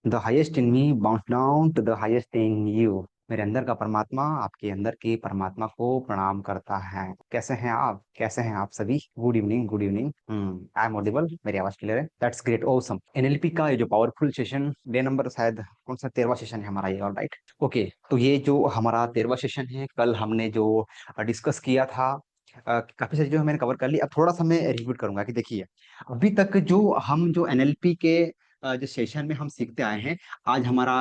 The highest in me bounce down to the highest in you. मेरे अंदर का परमात्मा आपके अंदर की परमात्मा को प्रणाम करता है। कैसे हैं आप? कैसे हैं आप सभी? Good evening, good evening. I am audible? मेरी आवाज क्लियर है? That's great, awesome. एनएलपी का ये जो पावरफुल सेशन, डे नंबर शायद कौन सा 13वां सेशन है हमारा ये, ऑल राइट। ओके, तो ये जो हमारा 13वां सेशन है, कल हमने जो डिस्कस किया था, काफी सारी जो मैंने कवर कर ली। अब थोड़ा सा मैं रिपीट करूंगा कि देखिए, अभी तक जो एनएलपी के जो सेशन में हम सीखते आए हैं, आज हमारा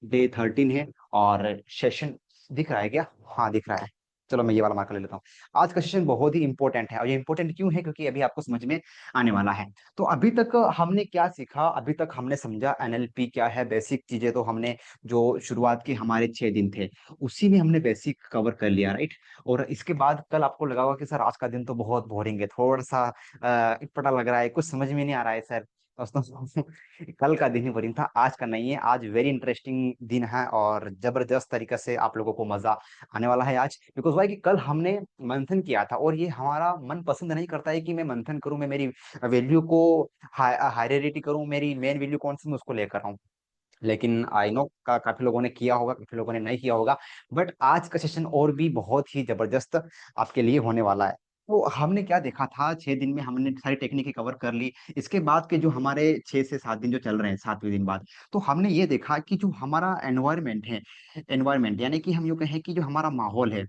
डे 13 है। और सेशन दिख रहा है क्या? हाँ दिख रहा है। चलो मैं ये वाला मार्कर ले लेता हूँ। आज का सेशन बहुत ही इंपॉर्टेंट है, और ये इंपॉर्टेंट क्यों है? क्योंकि अभी आपको समझ में आने वाला है। तो अभी तक हमने क्या सीखा? अभी तक हमने समझा एनएलपी क्या है, बेसिक चीजें तो हमने जो शुरुआत के हमारे 6 दिन थे उसी में हमने बेसिक कवर कर लिया, राइट। और इसके बाद कल आपको लगा होगा कि सर आज का दिन तो बहुत बोरिंग है, थोड़ा सा इटपटा लग रहा है, कुछ समझ में नहीं आ रहा है सर। दोस्तों, कल का दिन ही बोरिंग था, आज का नहीं है। आज वेरी इंटरेस्टिंग दिन है और जबरदस्त तरीके से आप लोगों को मजा आने वाला है आज। बिकॉज वाई कि कल हमने मंथन किया था, और ये हमारा मन पसंद नहीं करता है कि मैं मंथन करूं, मैं मेरी वैल्यू को हायरिटी करूं, मेरी मेन वैल्यू कौन सी मैं उसको लेकर आऊं। लेकिन आई नो का काफी लोगों ने किया होगा, काफी लोगों ने नहीं किया होगा। बट आज का सेशन और भी बहुत ही जबरदस्त आपके लिए होने वाला है। तो हमने क्या देखा था? 6 दिन में हमने सारी टेक्निक कवर कर ली। इसके बाद के जो हमारे 6 से 7 दिन जो चल रहे हैं, 7वें दिन बाद, तो हमने ये देखा कि जो हमारा एनवायरमेंट है, एनवायरमेंट यानी कि हम यूं कहें कि जो हमारा माहौल है,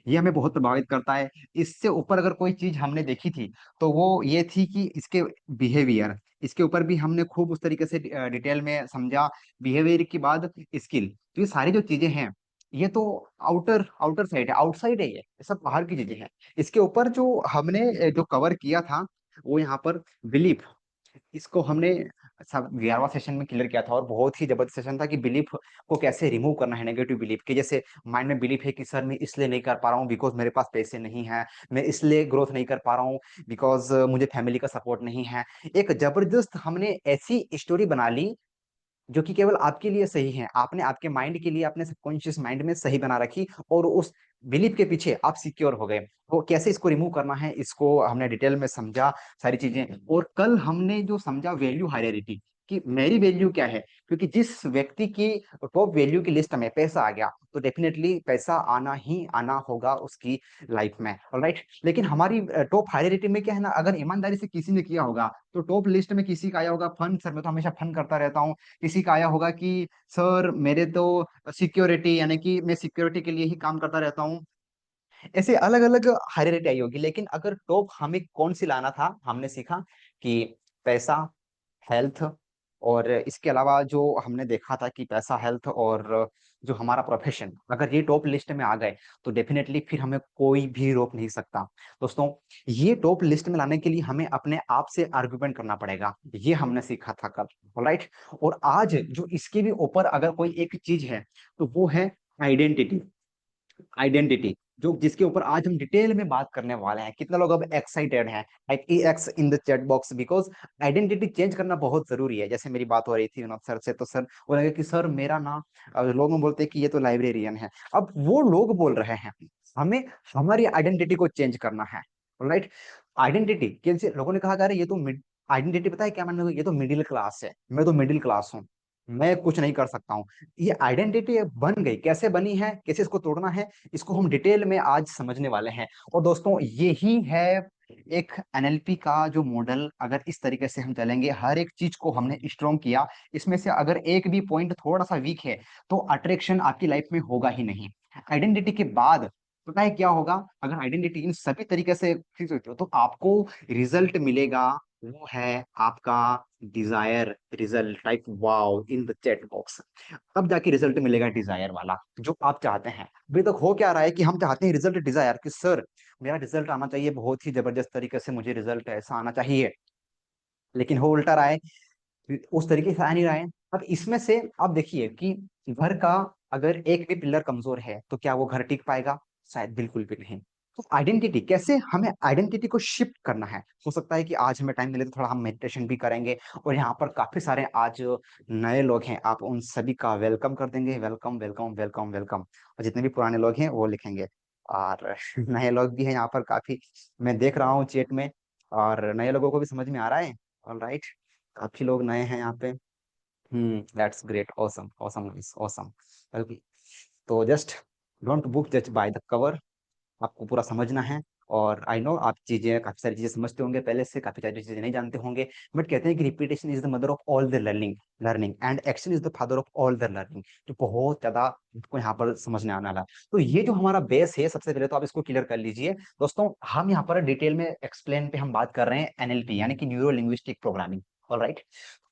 ये हमें बहुत प्रभावित करता है। इससे ऊपर अगर कोई चीज हमने देखी थी, तो वो ये थी कि इसके बिहेवियर, इसके ऊपर भी हमने खूब उस तरीके से डिटेल में समझा। बिहेवियर के बाद स्किल, तो ये सारी जो चीजें हैं, ये तो आउटर आउटर साइड है, आउटसाइड है, ये सब बाहर की चीजें हैं। इसके ऊपर जो हमने जो कवर किया था, वो यहाँ पर बिलीफ, इसको हमने सब 11वां सेशन में क्लियर किया था। और बहुत ही जबरदस्त सेशन था कि बिलीफ को कैसे रिमूव करना है, नेगेटिव बिलीफ के। जैसे माइंड में बिलीफ है कि सर मैं इसलिए नहीं कर पा रहा हूँ बिकॉज मेरे पास पैसे नहीं है, मैं इसलिए ग्रोथ नहीं कर पा रहा हूँ बिकॉज मुझे फैमिली का सपोर्ट नहीं है। एक जबरदस्त हमने ऐसी स्टोरी बना ली जो कि केवल आपके लिए सही है, आपने आपके माइंड के लिए, अपने सबकॉन्शियस माइंड में सही बना रखी, और उस बिलीफ के पीछे आप सिक्योर हो गए। तो कैसे इसको रिमूव करना है, इसको हमने डिटेल में समझा, सारी चीजें। और कल हमने जो समझा वैल्यू हायरार्की, कि मेरी वैल्यू क्या है। क्योंकि जिस व्यक्ति की टॉप वैल्यू की लिस्ट में पैसा आ गया, तो डेफिनेटली पैसा आना ही आना होगा उसकी लाइफ में, ऑलराइट। लेकिन हमारी टॉप हायरार्की में क्या है ना, अगर ईमानदारी से किसी ने किया होगा, तो टॉप लिस्ट में किसी का आया होगा फन, सर मैं तो हमेशा फन करता रहता हूँ। किसी का आया होगा कि सर मेरे तो सिक्योरिटी, यानी कि मैं सिक्योरिटी के लिए ही काम करता रहता हूँ। ऐसे अलग अलग हायरार्की आई होगी। लेकिन अगर टॉप हमें कौन सी लाना था, हमने सीखा कि पैसा, हेल्थ, और इसके अलावा जो हमने देखा था कि पैसा, हेल्थ और जो हमारा प्रोफेशन, अगर ये टॉप लिस्ट में आ गए, तो डेफिनेटली फिर हमें कोई भी रोक नहीं सकता। दोस्तों, ये टॉप लिस्ट में लाने के लिए हमें अपने आप से आर्गुमेंट करना पड़ेगा, ये हमने सीखा था कल, राइट। और आज जो इसके भी ऊपर अगर कोई एक चीज है, तो वो है आइडेंटिटी। आइडेंटिटी जो जिसके ऊपर आज हम डिटेल में बात करने वाले हैं। कितने लोग अब एक्साइटेड हैं? Like x in the chat box, because identity change करना बहुत जरूरी है। जैसे मेरी बात हो रही थी विनोद सर से, तो सर बोलेंगे कि सर मेरा ना, लोग बोलते हैं कि ये तो लाइब्रेरियन है। अब वो लोग बोल रहे हैं, हमें हमारी आइडेंटिटी को चेंज करना है, राइट। आइडेंटिटी कैसे लोगों ने कहा, अरे ये तो आइडेंटिटी पता है क्या मैंने, ये तो मिडिल क्लास है, मैं तो मिडिल क्लास हूँ, मैं कुछ नहीं कर सकता हूँ। ये आइडेंटिटी बन गई, कैसे बनी है, कैसे इसको तोड़ना है, इसको हम डिटेल में आज समझने वाले हैं। और दोस्तों, यही है एक एनएलपी का जो मॉडल। अगर इस तरीके से हम चलेंगे, हर एक चीज को हमने स्ट्रॉन्ग किया, इसमें से अगर एक भी पॉइंट थोड़ा सा वीक है, तो अट्रैक्शन आपकी लाइफ में होगा ही नहीं। आइडेंटिटी के बाद पता है क्या होगा? अगर आइडेंटिटी इन सभी तरीके से फिक्स होती हो, तो आपको रिजल्ट मिलेगा, वो है आपका Dzire result, type wow in the chat box. तब जाके रिजल्ट मिलेगा डिजायर वाला, जो आप चाहते हैं। अभी तक हो क्या रहा है कि हम चाहते हैं रिजल्ट डिजायर, कि सर मेरा रिजल्ट आना चाहिए बहुत ही जबरदस्त तरीके से, मुझे रिजल्ट ऐसा आना चाहिए। लेकिन हो उल्टा रहा है, उस तरीके से आ नहीं रहा है। अब इसमें से आप देखिए कि घर का अगर एक भी पिलर कमजोर है, तो क्या वो घर टिक पाएगा? शायद बिल्कुल भी नहीं। तो आइडेंटिटी कैसे, हमें आइडेंटिटी को शिफ्ट करना है। हो सकता है कि आज हमें टाइम मिले तो थोड़ा हम मेडिटेशन भी करेंगे। और यहाँ पर काफी सारे आज नए लोग हैं, आप उन सभी का वेलकम कर देंगे, वेलकम वेलकम वेलकम वेलकम। और जितने भी पुराने लोग हैं वो लिखेंगे। और नए लोग भी हैं यहाँ पर काफी, मैं देख रहा हूँ चेट में। और नए लोगों को भी समझ में आ रहा है, ऑल राइट। काफी लोग नए हैं यहाँ पे। That's great, awesome awesome awesome. तो जस्ट डोंट बुक जज बाय द कवर, आपको पूरा समझना है। और आई नो आप चीजें, काफी सारी चीजें समझते होंगे पहले से, काफी सारी चीजें नहीं जानते होंगे, बट कहते हैं कि repetition is the mother of all the learning, learning and action is the father of all the learning. तो बहुत ज्यादा आपको यहाँ पर समझने आने वाला है। तो ये जो हमारा बेस है, सबसे पहले तो आप इसको क्लियर कर लीजिए दोस्तों। हम यहाँ पर डिटेल में एक्सप्लेन पे हम बात कर रहे हैं एनएलपी, यानी कि न्यूरो लिंग्विस्टिक प्रोग्रामिंग। ऑलराइट,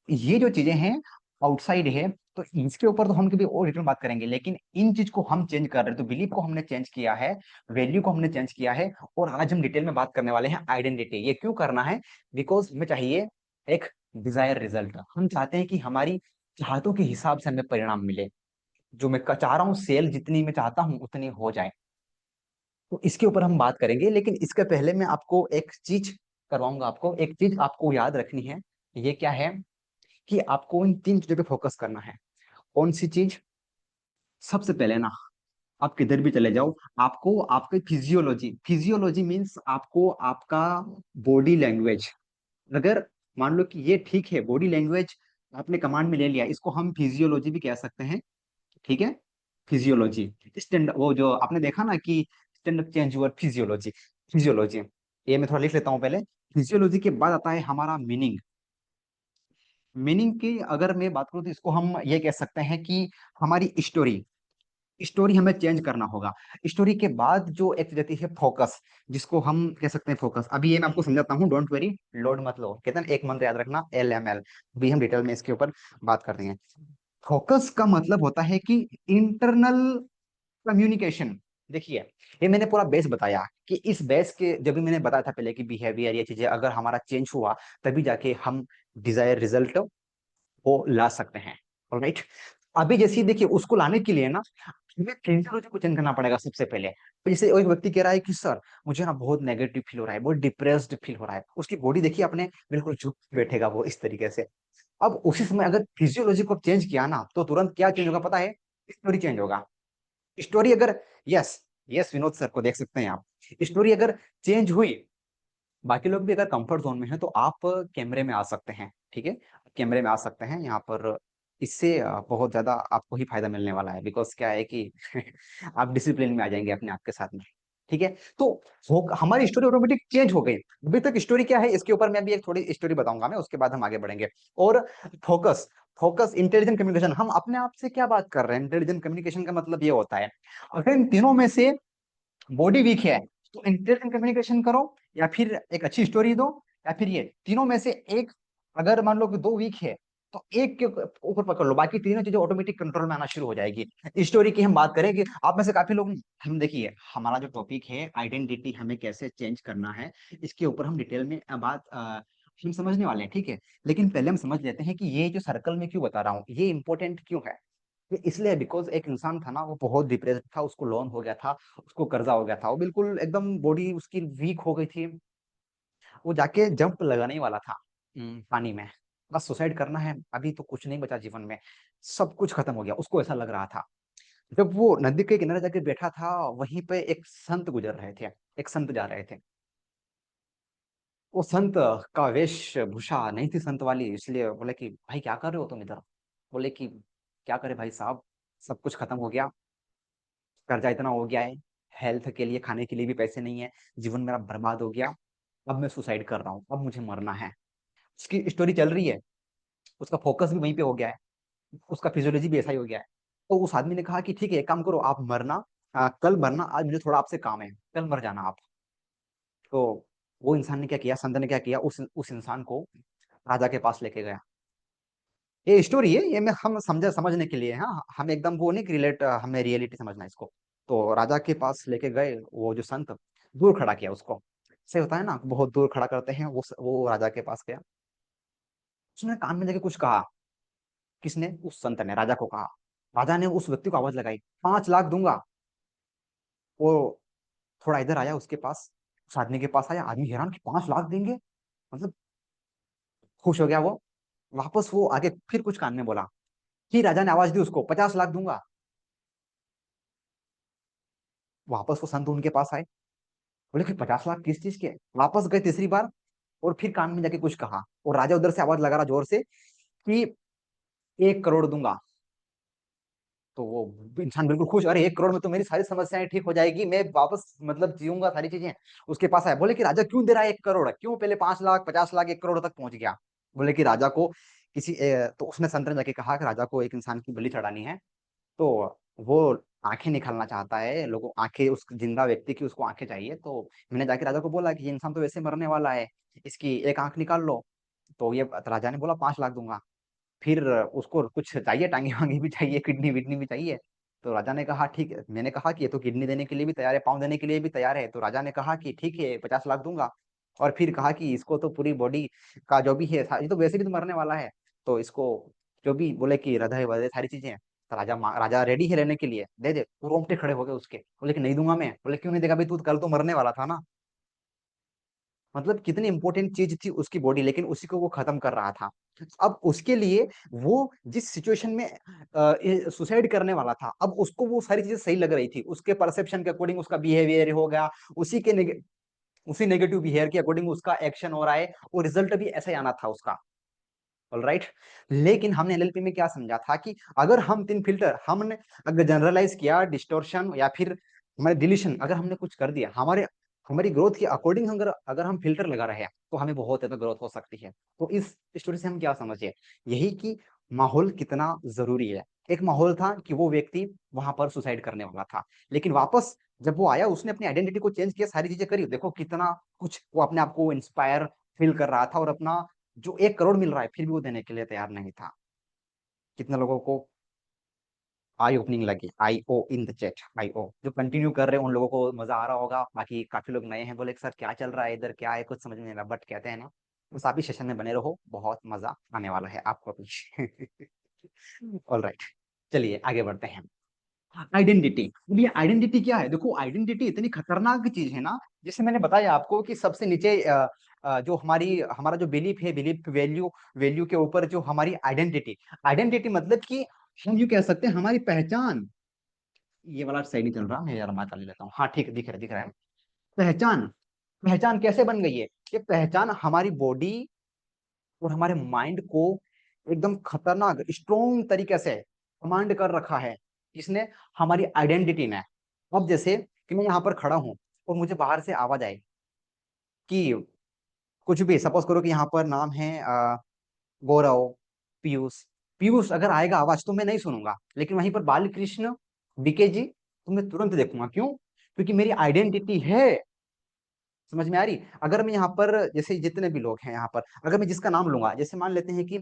ये जो चीजें हैं आउटसाइड है, तो इसके ऊपर तो हम कभी और डिटेल में बात करेंगे, लेकिन इन चीज को हम चेंज कर रहे हैं, तो बिलीफ को हमने चेंज किया है, वैल्यू को हमने चेंज किया है। और आज हम डिटेल में बात करने वाले हैं आइडेंटिटी। ये क्यों करना है? बिकॉज हमें चाहिए एक डिजायर रिजल्ट। हम चाहते हैं कि हमारी चाहतों के हिसाब से हमें परिणाम मिले, जो मैं चाह रहा हूँ सेल जितनी मैं चाहता हूँ उतनी हो जाए। तो इसके ऊपर हम बात करेंगे, लेकिन इसके पहले मैं आपको एक चीज करवाऊंगा। आपको एक चीज आपको याद रखनी है, ये क्या है कि आपको इन तीन चीजों पे फोकस करना है। कौन सी चीज? सबसे पहले ना, आप किधर भी चले जाओ, आपको आपकी फिजियोलॉजी, फिजियोलॉजी मीन्स आपको आपका बॉडी लैंग्वेज, अगर मान लो कि ये ठीक है, बॉडी लैंग्वेज आपने कमांड में ले लिया, इसको हम फिजियोलॉजी भी कह सकते हैं। ठीक है, फिजियोलॉजी स्टैंड, वो जो आपने देखा ना कि stand up change your physiology, physiology, ये मैं थोड़ा लिख लेता हूँ पहले। फिजियोलॉजी के बाद आता है हमारा मीनिंग। मीनिंग की अगर मैं बात करूँ तो इसको हम ये कह सकते हैं कि हमारी स्टोरी, स्टोरी हमें चेंज करना होगा। स्टोरी के बाद जो एक रहती है फोकस, जिसको हम कह सकते हैं फोकस। अभी ये मैं आपको समझाता हूँ, डोंट वेरी, लोड मत लो। कहते हैं ना, एक मंत्र याद रखना, LML। अभी हम डिटेल में इसके ऊपर बात करते हैं। फोकस का मतलब होता है कि इंटरनल कम्युनिकेशन। देखिए, ये मैंने पूरा बेस बताया कि इस बेस के, जब भी मैंने बताया था पहले कि बिहेवियर, ये चीजें अगर हमारा चेंज हुआ तभी जाके हम डिजायर रिजल्ट को ला सकते हैं। ऑलराइट, अभी जैसे देखिए, उसको लाने के लिए ना हमें फिजियोलॉजी को चेंज करना पड़ेगा सबसे पहले। तो जैसे एक व्यक्ति कह रहा है कि सर मुझे ना बहुत नेगेटिव फील हो रहा है, बहुत डिप्रेस्ड फील हो रहा है, उसकी बॉडी देखिए आपने, बिल्कुल चुप बैठेगा वो इस तरीके से। अब उसी समय अगर फिजियोलॉजी को चेंज किया ना, तो तुरंत क्या चेंज होगा पता है? स्टोरी चेंज होगा। स्टोरी अगर, यस, यस विनोद सर को देख सकते हैं आप, स्टोरी अगर चेंज हुई, बाकी लोग भी अगर कंफर्ट जोन में है तो आप कैमरे में आ सकते हैं। ठीक है, कैमरे में आ सकते हैं यहाँ पर। इससे बहुत ज्यादा आपको ही फायदा मिलने वाला है, बिकॉज क्या है कि आप डिसिप्लिन में आ जाएंगे अपने आप के साथ में। ठीक है, तो हमारी स्टोरी ऑटोमेटिक चेंज हो गई। अभी तक स्टोरी क्या है, इसके ऊपर मैं अभी एक थोड़ी स्टोरी बताऊंगा मैं, उसके बाद हम आगे बढ़ेंगे। और फोकस, फोकस, इंटेलिजेंट कम्युनिकेशन, हम अपने आप से क्या बात कर रहे हैं? इंटेलिजेंट कम्युनिकेशन का मतलब ये होता है, अगर इन तीनों में से बॉडी वीक है तो इंटेलिजेंट कम्युनिकेशन करो, या फिर एक अच्छी स्टोरी दो, या फिर ये तीनों में से एक। अगर मान लो कि दो वीक है तो एक के ऊपर पकड़ लो, बाकी तीनों चीजें ऑटोमेटिक कंट्रोल में आना शुरू हो जाएगी। स्टोरी की हम बात करें कि आप में से काफी लोग, हम देखिए हमारा जो टॉपिक है आइडेंटिटी, हमें कैसे चेंज करना है, इसके ऊपर हम डिटेल में बात हम समझने वाले हैं। ठीक है, लेकिन पहले हम समझ लेते हैं कि ये जो सर्कल में क्यों बता रहा हूँ, ये इंपॉर्टेंट क्यों है। ये इसलिए बिकॉज एक इंसान था ना, वो बहुत डिप्रेस्ड था, उसको लोन हो गया था, उसको कर्जा हो गया था, वो बिल्कुल एकदम बॉडी उसकी वीक हो गई थी। वो जाके जंप लगाने ही वाला था पानी में, बस सुसाइड करना है, अभी तो कुछ नहीं बचा जीवन में, सब कुछ खत्म हो गया, उसको ऐसा लग रहा था। जब वो नदी के किनारे जाके बैठा था, वहीं पे एक संत गुजर रहे थे, एक संत जा रहे थे। वो संत का वेशभूषा नहीं थी संत वाली, इसलिए बोले कि भाई क्या कर रहे हो तुम इधर? बोले कि क्या करे भाई साहब, सब कुछ खत्म हो गया, कर्जा इतना हो गया है, हेल्थ के लिए, खाने के लिए भी पैसे नहीं है, जीवन मेरा बर्बाद हो गया, अब मैं सुसाइड कर रहा हूँ, अब मुझे मरना है। उसकी स्टोरी चल रही है, उसका फोकस भी वहीं पे हो गया है, उसका फिजियोलॉजी भी ऐसा ही हो गया है। तो उस आदमी ने कहा कि ठीक है, एक काम करो, आप मरना, कल मरना, आज मुझे थोड़ा आपसे काम है, कल मर जाना आप। तो वो इंसान ने क्या किया, संत ने क्या किया, उस इंसान को राजा के पास लेके गया। ये स्टोरी है, ये मैं हम समझे, समझने के लिए, हाँ, हम एकदम वो नहीं रिलेट, हमें रियलिटी समझना है इसको। तो राजा के पास लेके गए, वो जो संत, दूर खड़ा किया उसको, से होता है ना, बहुत दूर खड़ा करते हैं, वो राजा के पास गया, उसने कान में लेके कुछ कहा। किसने? उस संत ने राजा को कहा। राजा ने उस व्यक्ति को आवाज लगाई, 5 लाख दूंगा। वो थोड़ा इधर आया उसके पास, उस आदमी के पास आया, आदमी हैरान कि 5 लाख देंगे, मतलब खुश हो गया वो। वापस वो आगे फिर कुछ कान में बोला, फिर राजा ने आवाज दी उसको, 50 लाख दूंगा। वापस वो संत उनके पास आए, बोले कि 50 लाख किस चीज के? वापस गए तीसरी बार, और फिर कान में जाके कुछ कहा, और राजा उधर से आवाज लगा रहा जोर से कि 1 करोड़ दूंगा। तो वो इंसान बिल्कुल खुश, अरे 1 करोड़ में तो मेरी सारी समस्याएं ठीक हो जाएगी, मैं वापस मतलब जीऊंगा सारी चीजें। उसके पास आया, बोले कि राजा क्यों दे रहा है 1 करोड़, क्यों पहले 5 लाख 50 लाख 1 करोड़ तक पहुंच गया। बोले कि राजा को तो उसने संत ने जाके कहा कि राजा को एक इंसान की बलि चढ़ानी है। तो वो आंखें निकालना चाहता है, लोगों आंखें, उस जिंदा व्यक्ति की उसको आंखें चाहिए। तो मैंने जाके राजा को बोला कि ये इंसान तो वैसे मरने वाला है, इसकी एक आंख निकाल लो। तो ये राजा ने बोला 5 लाख दूंगा। फिर उसको कुछ चाहिए, टांगी वांगी भी चाहिए, किडनी विडनी भी चाहिए। तो राजा ने कहा ठीक है, मैंने कहा कि ये तो किडनी देने के लिए भी तैयार है, पाँव देने के लिए भी तैयार है। तो राजा ने कहा कि ठीक है 50 लाख दूंगा। और फिर कहा कि इसको तो पूरी बॉडी का जो भी है, ये तो वैसे भी तो मरने वाला है, तो इसको जो भी बोले कि हृदय वृदय सारी चीजें। तो राजा रेडी है लेने के लिए, दे दे। वो रोंगटे खड़े हो गए उसके, बोले कि नहीं दूंगा मैं। बोले क्यों नहीं देगा भाई, तू कल तो मरने वाला था ना। मतलब कितनी इंपॉर्टेंट चीज थी उसकी बॉडी, लेकिन उसी को वो खत्म कर रहा था। अब उसके लिए वो जिस सिचुएशन में सुसाइड करने वाला था, अब उसको वो सारी चीजें सही लग रही थी, उसके परसेप्शन के अकॉर्डिंग उसका बिहेवियर हो गया, उसी के उसी नेगेटिव बिहेवियर के अकॉर्डिंग उसका एक्शन हो रहा है, और रिजल्ट भी ऐसा ही आना था उसका। ऑलराइट। लेकिन हमने एलएलपी में क्या समझा था कि अगर हम 3 फिल्टर हमने अगर जनरलाइज किया, डिस्टोर्शन या फिर हमारे डिलीशन अगर हमने कुछ कर दिया, हमारी ग्रोथ के अकॉर्डिंग अगर अगर हम फिल्टर लगा रहे हैं, तो हमें बहुत ज्यादा ग्रोथ हो सकती है। तो इस स्टोरी से हम क्या समझे, यही कि माहौल कितना जरूरी है। एक माहौल था कि वो व्यक्ति वहां पर सुसाइड करने वाला था, लेकिन वापस जब वो आया, उसने अपनी आइडेंटिटी को चेंज किया, सारी चीजें करी, देखो कितना कुछ वो अपने आप को इंस्पायर फील कर रहा था, और अपना जो 1 करोड़ मिल रहा है फिर भी वो देने के लिए तैयार नहीं था। कितने लोगों को आई ओपनिंग लगी, आई ओ इन द चैट, आई ओ जो कंटिन्यू कर रहे हैं उन लोगों को मजा आ रहा होगा, बाकी काफी लोग नए हैं, बोले सर क्या चल रहा है इधर, क्या है, कुछ समझ में नहीं आ रहा, बट कहते हैं ना, बस आप ही सेशन में बने रहो, बहुत मजा आने वाला है आपको भी। ऑल राइट, चलिए आगे बढ़ते हैं। आइडेंटिटी, ये आइडेंटिटी क्या है, देखो आइडेंटिटी इतनी खतरनाक चीज है ना। जैसे मैंने बताया आपको कि सबसे नीचे जो हमारा जो बिलीफ है, बिलीफ वैल्यू, वैल्यू के ऊपर जो हमारी आइडेंटिटी, आइडेंटिटी मतलब कि हम यूं कह सकते हैं हमारी पहचान। ये वाला सही नहीं चल रहा, मैं यार माता ले लेता हूँ, हाँ ठीक है, दिख रहा है। पहचान, पहचान कैसे बन गई है, ये पहचान हमारी बॉडी और हमारे माइंड को एकदम खतरनाक स्ट्रोंग तरीके से कमांड कर रखा है। इसने, हमारी आइडेंटिटी ने। अब जैसे कि मैं यहाँ पर खड़ा हूँ और मुझे बाहर से आवाज आए कि कुछ भी, सपोज करो कि यहाँ पर नाम है गौरव, पीयूष। पीयूष अगर आएगा आवाज तो मैं नहीं सुनूंगा, लेकिन वहीं पर बालकृष्ण, बीके जी, तो मैं तुरंत देखूंगा। क्यों? क्योंकि मेरी आइडेंटिटी है। समझ में आ रही? अगर मैं यहाँ पर जैसे जितने भी लोग हैं यहाँ पर, अगर मैं जिसका नाम लूंगा, जैसे मान लेते हैं कि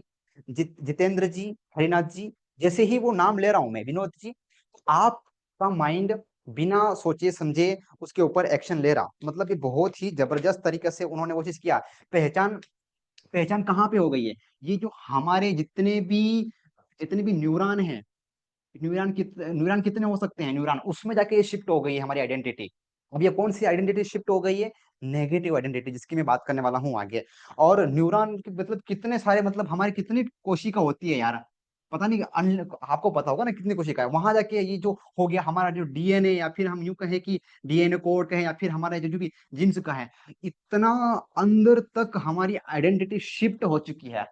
जितेंद्र जी, हरिनाथ जी, जैसे ही वो नाम ले रहा हूं मैं, विनोद जी, तो आपका माइंड बिना सोचे समझे उसके ऊपर एक्शन ले रहा, मतलब ये बहुत ही जबरदस्त तरीके से उन्होंने वो चीज किया। पहचान, पहचान कहाँ पे हो गई है, ये जो हमारे जितने भी न्यूरॉन हैं, न्यूरॉन कितने हो सकते हैं, न्यूरॉन, उसमें जाके ये शिफ्ट हो गई है हमारी आइडेंटिटी। अब ये कौन सी आइडेंटिटी शिफ्ट हो गई है, नेगेटिव आइडेंटिटी, जिसकी मैं बात करने वाला हूँ आगे। और न्यूरॉन के मतलब कितने सारे, मतलब हमारी कितनी कोशिका होती है यार, पता नहीं, आपको पता होगा ना कितनी कोशिका है, वहां जाके ये जो हो गया हमारा जो डीएनए, या फिर हम यूं कहें कि डीएनए कोड कहें, या फिर हमारा जो भी जीन्स का है, इतना अंदर तक हमारी आइडेंटिटी शिफ्ट हो चुकी है।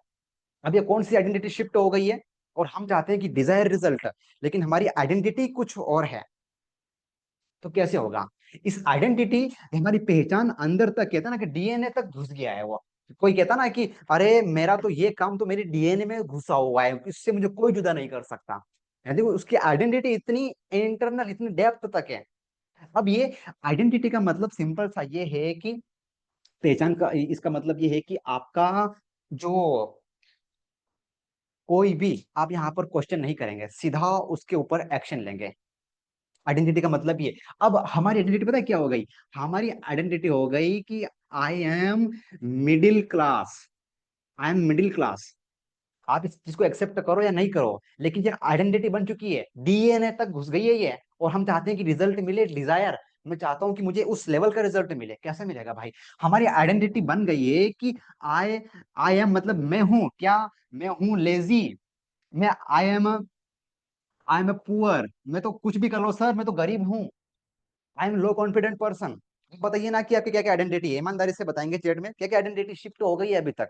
अब ये कौन सी आइडेंटिटी शिफ्ट हो गई है, और हम चाहते हैं कि डिजायर रिजल्ट, लेकिन हमारी आइडेंटिटी कुछ और है। तो कैसे होगा, इस आइडेंटिटी, हमारी पहचान अंदर तक, कहता ना कि डीएनए तक घुस गया है वो। कोई कहता ना कि अरे मेरा तो ये काम तो मेरे डीएनए में घुसा हुआ है, इससे मुझे कोई जुदा नहीं कर सकता। देखो उसकी आइडेंटिटी इतनी इंटरनल, इतनी डेप्थ तक है। अब ये आइडेंटिटी का मतलब सिंपल सा ये है कि पहचान का, इसका मतलब ये है कि आपका जो, कोई भी आप यहाँ पर क्वेश्चन नहीं करेंगे, सीधा उसके ऊपर एक्शन लेंगे। आइडेंटिटी का मतलब ये। अब हमारी आइडेंटिटी पता है क्या हो गई, हमारी आइडेंटिटी हो गई कि I M middle class, I am middle class. आप इस चीज को एक्सेप्ट करो या नहीं करो, लेकिन ये आइडेंटिटी बन चुकी है, डीएनए तक घुस गई है ये। और हम चाहते हैं कि रिजल्ट मिले, डिजायर, मैं चाहता हूं कि मुझे उस लेवल का रिजल्ट मिले। कैसे मिलेगा भाई, हमारी आइडेंटिटी बन गई है कि आई आई एम, मतलब मैं हूं क्या, मैं हूं लेजी, मैं आई एम ए पुअर, मैं तो कुछ भी कर लो सर, मैं तो गरीब हूँ, I am low confident person. बताइए ना कि आपकी क्या क्या आइडेंटिटी है, ईमानदारी से बताएंगे चैट में, क्या क्या आइडेंटिटी शिफ्ट हो गई है अभी तक।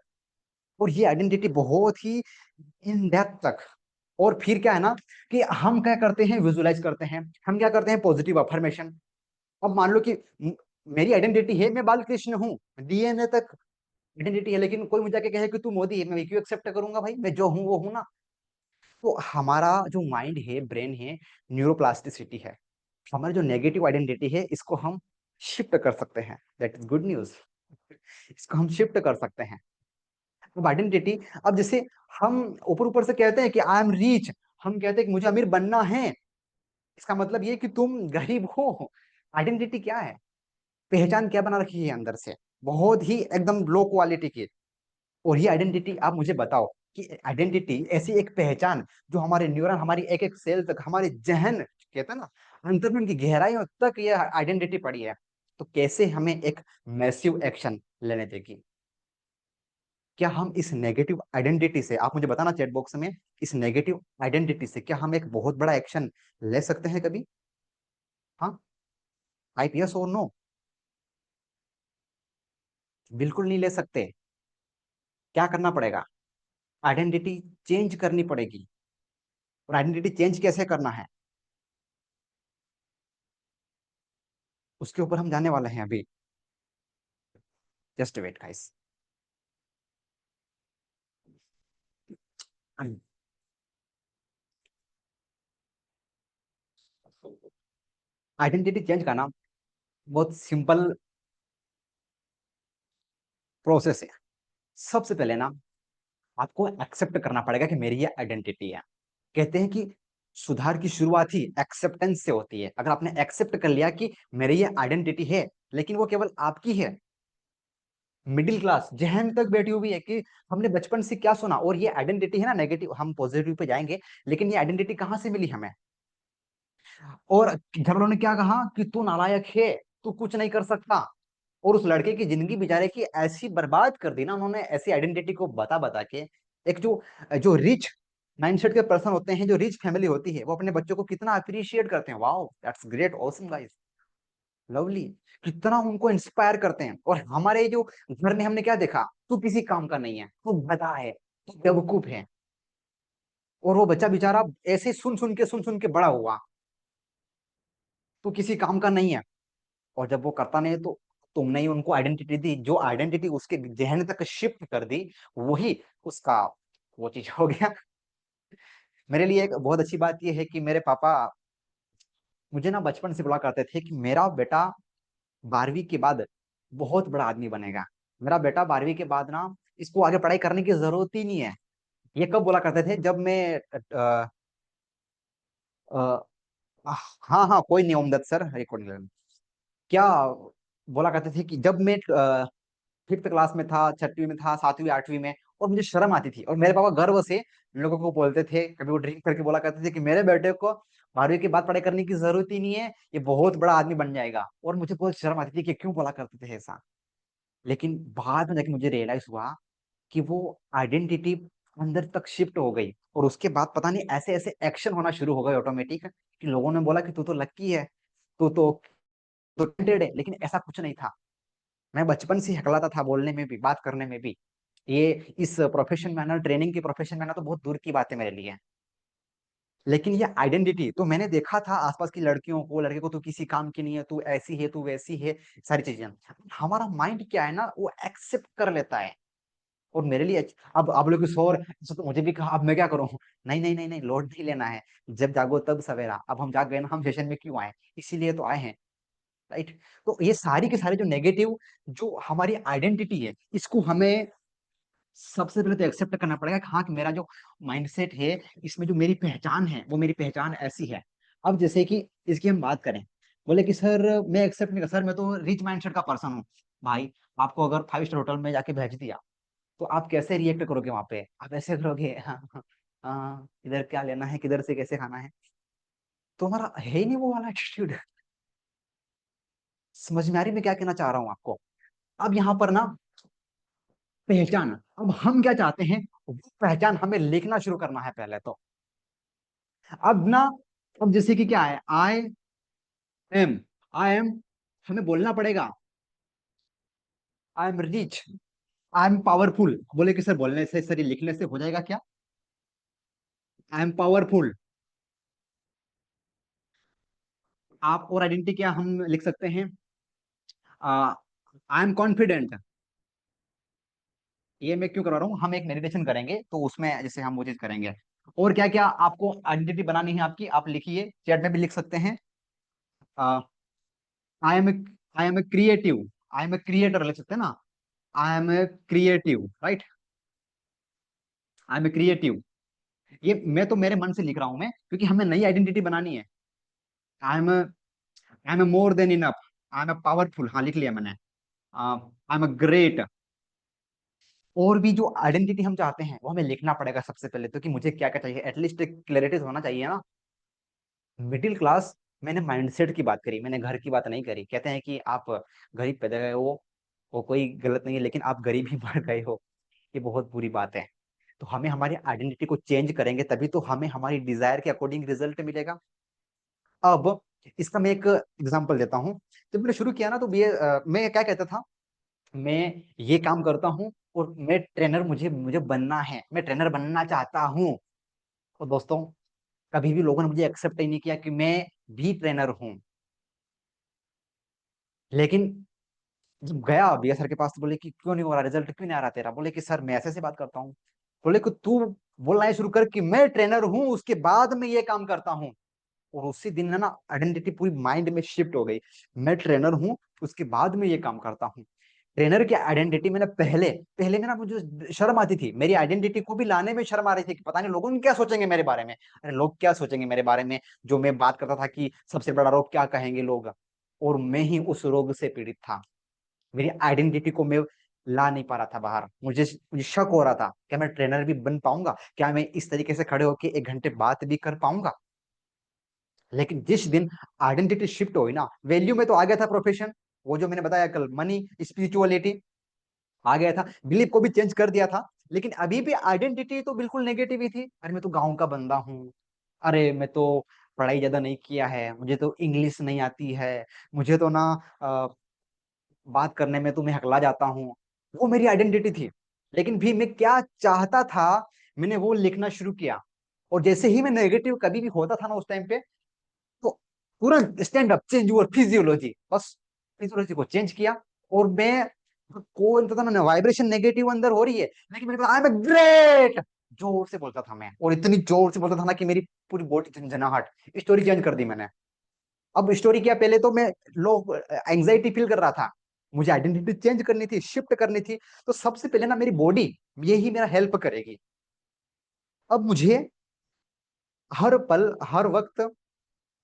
और ये आइडेंटिटी बहुत ही इन डेप्थ तक, और फिर क्या है ना कि हम क्या करते हैं, विजुलाइज करते हैं, हम क्या करते हैं, पॉजिटिव अफर्मेशन। अब मान लो कि मेरी आइडेंटिटी है, मैं बालकृष्ण हूँ, डीएनए तक आइडेंटिटी है, लेकिन कोई मुझे जाके कहे कि तू मोदी है, मैं क्यों एक्सेप्ट करूंगा भाई, मैं जो हूँ वो हूँ ना। तो हमारा जो माइंड है, ब्रेन है, न्यूरोप्लास्टिसिटी है। हमारी जो नेगेटिव आइडेंटिटी है इसको हम शिफ्ट कर सकते हैं, दैट इज गुड न्यूज। इसको हम शिफ्ट कर सकते हैं। अब आइडेंटिटी, अब जैसे हम ऊपर ऊपर से कहते हैं कि आई एम रिच, हम कहते हैं कि मुझे अमीर बनना है, इसका मतलब ये कि तुम गरीब हो। आइडेंटिटी क्या है, पहचान क्या बना रखी है अंदर से, बहुत ही एकदम लो क्वालिटी की। और ये आइडेंटिटी आप मुझे बताओ कि आइडेंटिटी ऐसी एक पहचान जो हमारे न्यूरॉन, हमारी एक एक सेल तक, हमारे जहन कहते हैं ना, अंतर्मन की गहराइयों तक ये आइडेंटिटी पड़ी है, तो कैसे हमें एक मैसिव एक्शन लेने देगी? क्या हम इस नेगेटिव आइडेंटिटी से, आप मुझे बताना चैट बॉक्स में, इस नेगेटिव आइडेंटिटी से क्या हम एक बहुत बड़ा एक्शन ले सकते हैं कभी? हाँ, टाइप यस और नो। बिल्कुल नहीं ले सकते। क्या करना पड़ेगा? आइडेंटिटी चेंज करनी पड़ेगी। और आइडेंटिटी चेंज कैसे करना है, उसके ऊपर हम जाने वाले हैं अभी। Just wait guys. Identity change करना बहुत सिंपल प्रोसेस है। सबसे पहले ना आपको एक्सेप्ट करना पड़ेगा कि मेरी ये आइडेंटिटी है। कहते हैं कि सुधार की शुरुआत ही एक्सेप्टेंस से होती है। अगर आपने एक्सेप्ट कर लिया कि मेरी ये आइडेंटिटी है, लेकिन वो केवल आपकी है, मिडिल क्लास जहन तक बैठी हुई है कि हमने बचपन से क्या सुना, और ये आइडेंटिटी है ना नेगेटिव, हम पॉजिटिव पे जाएंगे, लेकिन ये आइडेंटिटी कहाँ से मिली हमें? और घर वालों ने क्या कहा कि तू नालायक है, तू कुछ नहीं कर सकता। और उस लड़के की जिंदगी बेचारे की ऐसी बर्बाद कर दी ना उन्होंने, ऐसी आइडेंटिटी को बता बता के। एक जो जो रिच माइंडसेट के पर्सन होते हैं, जो रिच फैमिली होती है, वो अपने बच्चों को कितना अप्रिशिएट करते हैं, wow that's great, awesome guys, lovely, कितना उनको इंस्पायर करते हैं। और हमारे जो घर में हमने क्या देखा, तू किसी काम का नहीं है, तू गधा है, तू बेवकूफ है। और वो बच्चा बेचारा ऐसे सुन सुन के बड़ा हुआ, तू किसी काम का नहीं है। और जब वो करता नहीं है तो तुमने ही उनको आइडेंटिटी दी, जो आइडेंटिटी उसके जहन तक शिफ्ट कर दी, वही उसका वो चीज हो गया। मेरे लिए एक बहुत अच्छी बात यह है कि मेरे पापा मुझे ना बचपन से बोला करते थे कि मेरा बेटा 12वीं के बाद बहुत बड़ा आदमी बनेगा। मेरा बेटा 12वीं के बाद ना इसको आगे पढ़ाई करने की जरूरत ही नहीं है। ये कब बोला करते थे, जब मैं अ, हाँ हाँ कोई नहीं, ओमदत सर रिकॉर्डिंग क्या बोला करते थे कि जब मैं फिफ्थ क्लास में था, छठवीं में था, सातवीं आठवीं में, और मुझे शर्म आती थी, और मेरे पापा गर्व से लोगों को बोलते थे, कभी वो ड्रिंक करके बोला करते थे कि मेरे बेटे को 12वीं के बाद पढ़ाई करने की जरूरत ही नहीं है, ये बहुत बड़ा आदमी बन जाएगा। और मुझे बहुत शर्म आती थी कि क्यों बोला करते थे ऐसा। लेकिन बाद में जाके मुझे रियलाइज हुआ कि वो आइडेंटिटी अंदर तक शिफ्ट हो गई, और उसके बाद पता नहीं ऐसे ऐसे एक्शन होना शुरू हो गए ऑटोमेटिक, कि लोगों ने बोला कि तू तो लक्की है, तू तो talented है। लेकिन ऐसा कुछ नहीं था। मैं बचपन से हकलाता था, बोलने में भी, बात करने में भी। ये इस प्रोफेशन में आना, ट्रेनिंग की प्रोफेशन में आना तो बहुत दूर की बात है मेरे लिए। लेकिन ये आइडेंटिटी तो मैंने देखा था आसपास की लड़कियों को, लड़के को, तू किसी काम की नहीं है, तू ऐसी है, तू वैसी है, सारी चीजें। हमारा माइंड क्या है ना, वो एक्सेप्ट कर लेता है। और मेरे लिए अब आप लोग शोर ऐसा तो मुझे भी कहा, अब मैं क्या करूं? नहीं नहीं नहीं नहीं, लोड नहीं लेना है। जब जागो तब सवेरा, अब हम जाग गए ना, हम सेशन में क्यों आए? इसीलिए तो आए हैं, राइट? तो ये सारी के सारे जो नेगेटिव, जो हमारी आइडेंटिटी है, इसको हमें सबसे पहले तो एक्सेप्ट करना पड़ेगा कि हाँ, कि मेरा जो माइंडसेट है, इसमें जो मेरी पहचान है, वो मेरी पहचान ऐसी है। अब जैसे कि इसकी हम बात करें, बोले कि सर मैं एक्सेप्ट नहीं कर, सर मैं तो रिच माइंडसेट का पर्सन हूँ। भाई, आपको अगर 5 स्टार होटल में जाके भेज दिया, तो आप कैसे रिएक्ट करोगे वहां पे? आप ऐसे करोगे, हाँ हाँ हाँ, इधर क्या लेना है, किधर से कैसे खाना है? तो हमारा है ही नहीं वो वाला एटीट्यूड। समझ में आ रही मैं क्या कहना चाह रहा हूँ आपको? अब यहाँ पर ना पहचान, अब हम क्या चाहते हैं, वो पहचान हमें लिखना शुरू करना है पहले तो। अब ना, अब जैसे कि क्या है, एम आई एम, हमें बोलना पड़ेगा I am rich, I am powerful. बोले कि सर बोलने से, सर ये लिखने से हो जाएगा क्या? I am powerful. आप और आइडेंटिटी क्या हम लिख सकते हैं? I am confident. ये मैं क्यों करवा रहा हूँ, हम एक मेडिटेशन करेंगे तो उसमें जैसे हम वो चीज करेंगे। और क्या क्या आपको आइडेंटिटी बनानी है आपकी, आप लिखिए, चैट में भी लिख सकते हैं। I am I am a creative. I am a creator लिख सकते हैं ना। I am a creative, right. I am a creative. ये मैं तो मेरे मन से लिख रहा हूं मैं, क्योंकि हमें नई आइडेंटिटी बनानी है। I am a more than enough. I am a powerful, हाँ लिख लिया मैंने। I am a great. और भी जो आइडेंटिटी हम चाहते हैं वो हमें लिखना पड़ेगा सबसे पहले तो, कि मुझे क्या क्या चाहिए, एटलीस्ट एक क्लैरिटी होना चाहिए ना। मिडिल क्लास, मैंने माइंडसेट की बात करी, मैंने घर की बात नहीं करी। कहते हैं कि आप गरीब पैदा गए हो, वो कोई गलत नहीं है, लेकिन आप गरीब ही मर गए हो, ये बहुत बुरी बात है। तो हमें हमारी आइडेंटिटी को चेंज करेंगे तभी तो हमें हमारी डिजायर के अकॉर्डिंग रिजल्ट मिलेगा। अब इसका मैं एक एग्जांपल देता हूँ। जब मैंने शुरू किया ना तो मैं क्या कहता था, मैं ये काम करता हूँ और मैं ट्रेनर, मुझे मुझे बनना है, मैं ट्रेनर बनना चाहता हूँ। तो दोस्तों, कभी भी लोगों ने मुझे एक्सेप्ट ही नहीं किया कि मैं भी ट्रेनर हूँ। लेकिन जब गया भैया सर के पास तो बोले कि क्यों नहीं हो रहा, रिजल्ट क्यों नहीं आ रहा तेरा? बोले कि सर मैं ऐसे से बात करता हूँ। बोले कि तू बोलना ही शुरू कर कि मैं ट्रेनर हूँ, उसके बाद मैं ये काम करता हूँ। और उसी दिन है ना आइडेंटिटी पूरी माइंड में शिफ्ट हो गई। मैं ट्रेनर हूँ, उसके बाद में ये काम करता हूँ। ट्रेनर की आइडेंटिटी मैंने पहले पहले में ना मुझे शर्म आती थी, मेरी आइडेंटिटी को भी लाने में शर्म आ रही थी कि पता नहीं लोगों क्या सोचेंगे मेरे बारे में। अरे लोग क्या सोचेंगे मेरे बारे में, जो मैं बात करता था कि सबसे बड़ा रोग क्या कहेंगे लोग, और मैं ही उस रोग से पीड़ित था। मेरी आइडेंटिटी को मैं ला नहीं पा रहा था बाहर। मुझे मुझे शक हो रहा था, क्या मैं ट्रेनर भी बन पाऊंगा, क्या मैं इस तरीके से खड़े होकर 1 घंटे बात भी कर पाऊंगा? लेकिन जिस दिन आइडेंटिटी शिफ्ट हुई ना, वैल्यू में तो आ गया था प्रोफेशन, वो जो मैंने बताया कल, मनी, स्पिरिचुअलिटी आ गया था, बिलीफ को भी चेंज कर दिया था। लेकिन अभी भी आइडेंटिटी तो बिल्कुल नेगेटिव ही थी। अरे मैं तो गांव का बंदा हूँ, अरे मैं तो पढ़ाई ज्यादा नहीं किया है, मुझे तो इंग्लिश नहीं आती है, मुझे तो ना बात करने में तो मैं हकला जाता हूँ। वो मेरी आइडेंटिटी थी। लेकिन भी मैं क्या चाहता था, मैंने वो लिखना शुरू किया। और जैसे ही मैं नेगेटिव कभी भी होता था ना उस टाइम पे, तो तुरंत stand up, change your physiology, बस फिजियोलॉजी को चेंज किया। और मैं कौन पता ना वाइब्रेशन नेगेटिव अंदर हो रही है, लेकिन मैंने कहा आई एम ग्रेट, जोर से बोलता था मैं, और इतनी जोर से बोलता था ना कि मेरी पूरी बॉडी झंझनाहट। स्टोरी चेंज कर दी मैंने। अब स्टोरी क्या, पहले तो मैं लोग एंजाइटी फील कर रहा था, मुझे आइडेंटिटी चेंज करनी थी, शिफ्ट करनी थी। तो सबसे पहले ना मेरी बॉडी, यही मेरा हेल्प करेगी। अब मुझे हर पल हर वक्त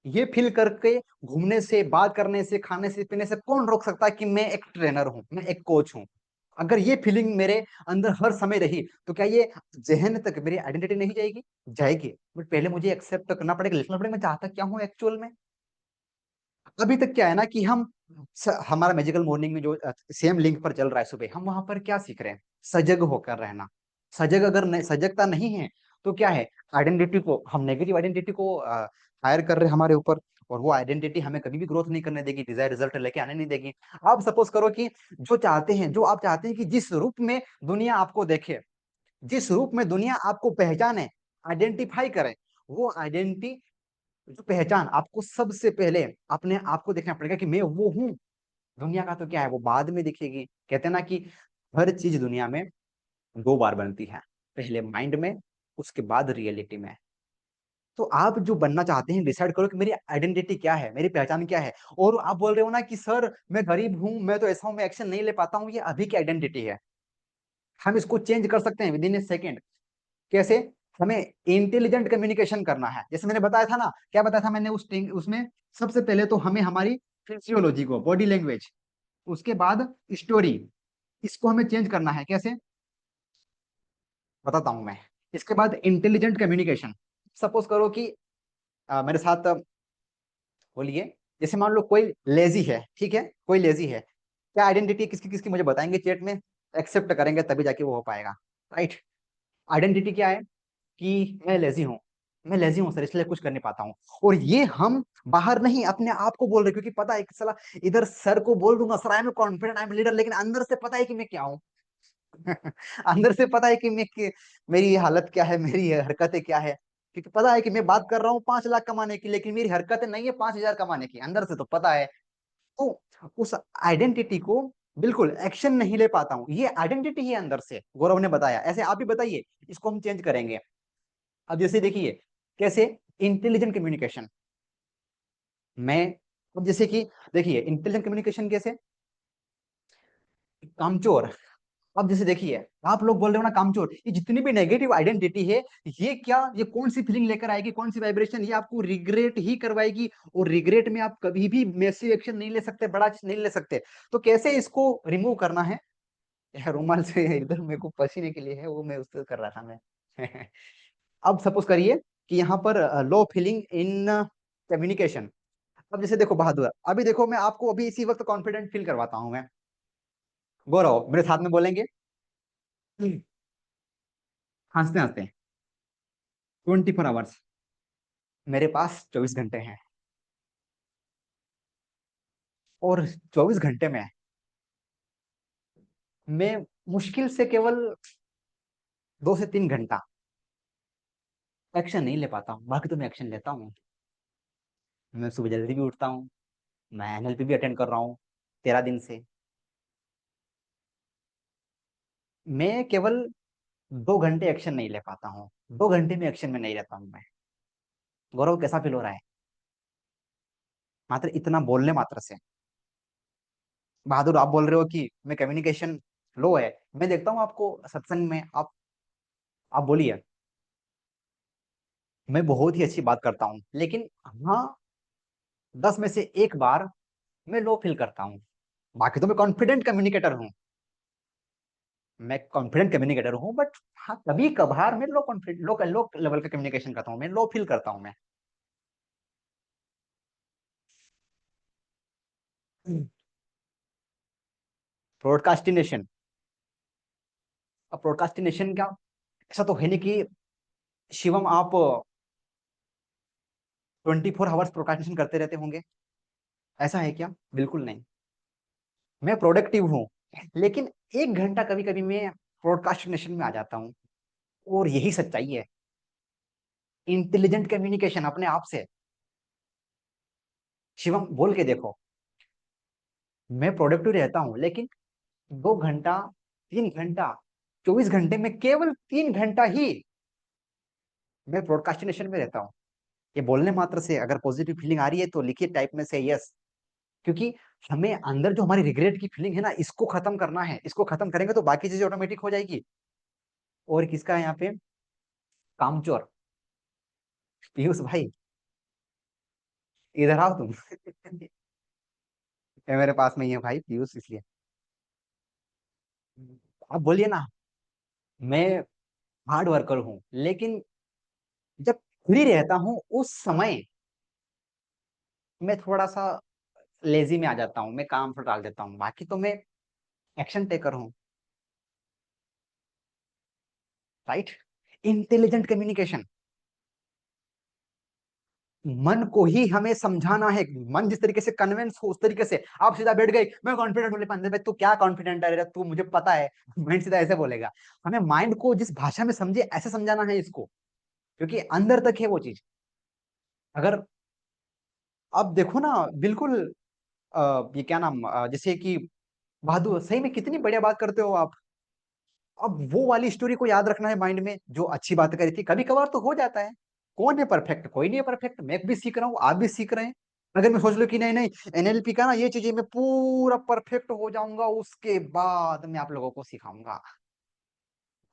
ये फील करके घूमने से, बात करने से, खाने से, पीने से कौन रोक सकता है कि मैं एक ट्रेनर हूं, मैं एक कोच हूं? अगर ये फीलिंग मेरे अंदर हर समय रही तो क्या ये जहन तक मेरी आइडेंटिटी नहीं जाएगी? जाएगी। बट पहले मुझे एक्सेप्ट करना पड़ेगा, लिखना पड़ेगा मैं चाहता क्या हूँ एक्चुअल में। अभी तक क्या है ना कि हमारा मैजिकल मॉर्निंग में जो सेम लिंक पर चल रहा है सुबह, हम वहां पर क्या सीख रहे हैं? सजग होकर रहना। सजग अगर सजगता नहीं है तो क्या है, आइडेंटिटी को हम नेगेटिव आइडेंटिटी को हायर कर रहे हैं हमारे ऊपर। और वो आइडेंटिटी हमें कभी भी ग्रोथ नहीं करने देगी, डिजायर रिजल्ट लेके आने नहीं देगी। आप सपोज करो कि जो आप चाहते हैं कि जिस रूप में दुनिया आपको देखे, जिस रूप में दुनिया आपको पहचाने, आइडेंटिफाई करे, वो आइडेंटिटी, जो पहचान आपको सबसे पहले अपने आप को देखना पड़ेगा कि मैं वो हूँ। दुनिया का तो क्या है, वो बाद में दिखेगी। कहते हैं ना कि हर चीज दुनिया में 2 बार बनती है, पहले माइंड में, उसके बाद रियलिटी में। तो आप जो बनना चाहते हैं डिसाइड करो कि मेरी आइडेंटिटी क्या है, मेरी पहचान क्या है। और आप बोल रहे हो ना कि सर मैं गरीब हूं, मैं तो ऐसा हूं, मैं एक्शन नहीं ले पाता हूं, ये अभी की आइडेंटिटी है। हम इसको चेंज कर सकते हैं विद इन ए सेकेंड। कैसे? हमें इंटेलिजेंट कम्युनिकेशन करना है, जैसे मैंने बताया था ना, क्या बताया था मैंने उसमें, सबसे पहले तो हमें हमारी फिजियोलॉजी को, बॉडी लैंग्वेज, उसके बाद स्टोरी, इसको हमें चेंज करना है। कैसे? बताता हूं मैं। इसके बाद इंटेलिजेंट कम्युनिकेशन। सपोज करो कि मेरे साथ बोलिए, जैसे मान लो कोई लेजी है, ठीक है, कोई लेजी है, क्या आइडेंटिटी किसकी किसकी मुझे बताएंगे चैट में, एक्सेप्ट करेंगे तभी जाके वो हो पाएगा, राइट। आइडेंटिटी क्या है कि मैं लेजी हूँ, मैं लेजी हूँ सर, इसलिए कुछ कर नहीं पाता हूँ। और ये हम बाहर नहीं अपने आप को बोल रहे, क्योंकि पता है कि साला इधर सर को बोल दूंगा sir I am confident, I am leader, लेकिन अंदर से पता है कि मैं क्या हूँ। अंदर से पता है कि मेरी हालत क्या है, मेरी हरकतें क्या है। क्योंकि पता है कि मैं बात कर रहा हूँ 5 लाख कमाने की, लेकिन मेरी हरकतें नहीं है 5 हजार कमाने की, अंदर से तो पता है। तो उस आइडेंटिटी को बिल्कुल एक्शन नहीं ले पाता हूँ, ये आइडेंटिटी है अंदर से, गौरव ने बताया। ऐसे आप भी बताइए, इसको हम चेंज करेंगे। अब जैसे देखिए कैसे, इंटेलिजेंट कम्युनिकेशन मैं, अब जैसे कि देखिए इंटेलिजेंट कम्युनिकेशन कैसे, कामचोर। अब जैसे देखिए आप लोग बोल रहे हो ना कामचोर, ये जितनी भी नेगेटिव आइडेंटिटी है, ये क्या, ये कौन सी फीलिंग लेकर आएगी, कौन सी वाइब्रेशन, ये आपको रिग्रेट ही करवाएगी। और रिग्रेट में आप कभी भी मैसिव एक्शन नहीं ले सकते, बड़ा नहीं ले सकते। तो कैसे इसको रिमूव करना है, यह रुमाल से इधर मेरे को पसीने के लिए है, वो मैं उससे कर रहा था मैं। अब सपोज करिए कि यहाँ पर लो फीलिंग इन कम्युनिकेशन। अब जैसे देखो बहादुर, अभी देखो मैं आपको अभी इसी वक्त कॉन्फिडेंट फील करवाता हूँ मैं। गौरव मेरे साथ में बोलेंगे, हंसते हंसते 24 आवर्स, मेरे पास 24 घंटे हैं। और 24 घंटे में मैं मुश्किल से केवल 2 से 3 घंटा एक्शन नहीं ले पाता हूँ, बाकी तो मैं एक्शन लेता हूँ। मैं सुबह जल्दी भी उठता हूँ, मैं एनएलपी भी अटेंड कर रहा हूँ 13 दिन से। मैं केवल 2 घंटे एक्शन नहीं ले पाता हूँ, 2 घंटे में एक्शन में नहीं रहता हूँ मैं। गौरव कैसा फील हो रहा है, मात्र इतना बोलने मात्र से? बहादुर आप बोल रहे हो कि मैं कम्युनिकेशन लो है, मैं देखता हूँ आपको सत्संग में, आप बोलिए। मैं बहुत ही अच्छी बात करता हूँ, लेकिन हाँ 10 में से 1 बार मैं लो फील करता हूँ। बाकी तो मैं कॉन्फिडेंट कम्युनिकेटर हूँ, मैं कॉन्फिडेंट कम्युनिकेटर हूँ, बट हाँ कभी कभार मैं लो कॉन्फिडेंट, लो लेवल का कम्युनिकेशन करता हूँ, मैं लो फील करता हूँ मैं। प्रोडकास्टिनेशन, अब प्रोडकास्टिनेशन क्या, ऐसा तो है नहीं कि शिवम आप 24 आवर्स प्रोडकास्टिनेशन करते रहते होंगे, ऐसा है क्या? बिल्कुल नहीं। मैं प्रोडक्टिव हूँ, लेकिन 1 घंटा कभी कभी मैं प्रोडकास्टिनेशन में आ जाता हूँ। और यही सच्चाई है, इंटेलिजेंट कम्युनिकेशन अपने आप से। शिवम बोल के देखो, मैं प्रोडक्टिव रहता हूँ, लेकिन 2 घंटा, 3 घंटा, 24 घंटे में केवल 3 घंटा ही मैं प्रोडकास्टिनेशन में रहता हूँ। ये बोलने मात्र से अगर पॉजिटिव फीलिंग आ रही है तो लिखिए टाइप में से यस। क्योंकि हमें अंदर जो हमारी रिग्रेट की फीलिंग है ना, इसको खत्म करना है, इसको खत्म करेंगे तो बाकी चीजें ऑटोमेटिक हो जाएगी। और किसका है यहाँ पे, कामचोर, पीयूष भाई, इधर आओ तुम। ये मेरे पास में ही है भाई पीयूष, इसलिए आप बोलिए ना। मैं हार्ड वर्कर हूँ, लेकिन जब फ्री रहता हूँ उस समय मैं थोड़ा सा लेजी में आ जाता हूँ, मैं काम पर डाल देता हूँ, बाकी तो मैं एक्शन टेकर हूँ। राइट, इंटेलिजेंट कम्युनिकेशन, मन को ही हमें समझाना है। मन जिस तरीके से कन्विंस हो उस तरीके से, आप सीधा बैठ गए मैं कॉन्फिडेंट बोले पंदे भाई तू क्या कॉन्फिडेंट है रे, तू मुझे पता है। माइंड सीधा ऐसे बोलेगा। हमें माइंड को जिस भाषा में समझे ऐसे समझाना है इसको, क्योंकि अंदर तक है वो चीज। अगर अब देखो ना, बिल्कुल ये क्या नाम, जैसे कि बहादुर सही में कितनी बढ़िया बात करते हो आप। अब वो वाली स्टोरी को याद रखना है माइंड में जो अच्छी बात करी थी, कभी कभार तो हो जाता है। कौन है परफेक्ट, कोई नहीं है परफेक्ट, मैं भी सीख रहा हूँ, आप भी सीख रहे हैं। अगर मैं सोच लूं कि नहीं नहीं एनएलपी का ना ये चीजें मैं पूरा परफेक्ट हो जाऊंगा, उसके बाद मैं आप लोगों को सिखाऊंगा,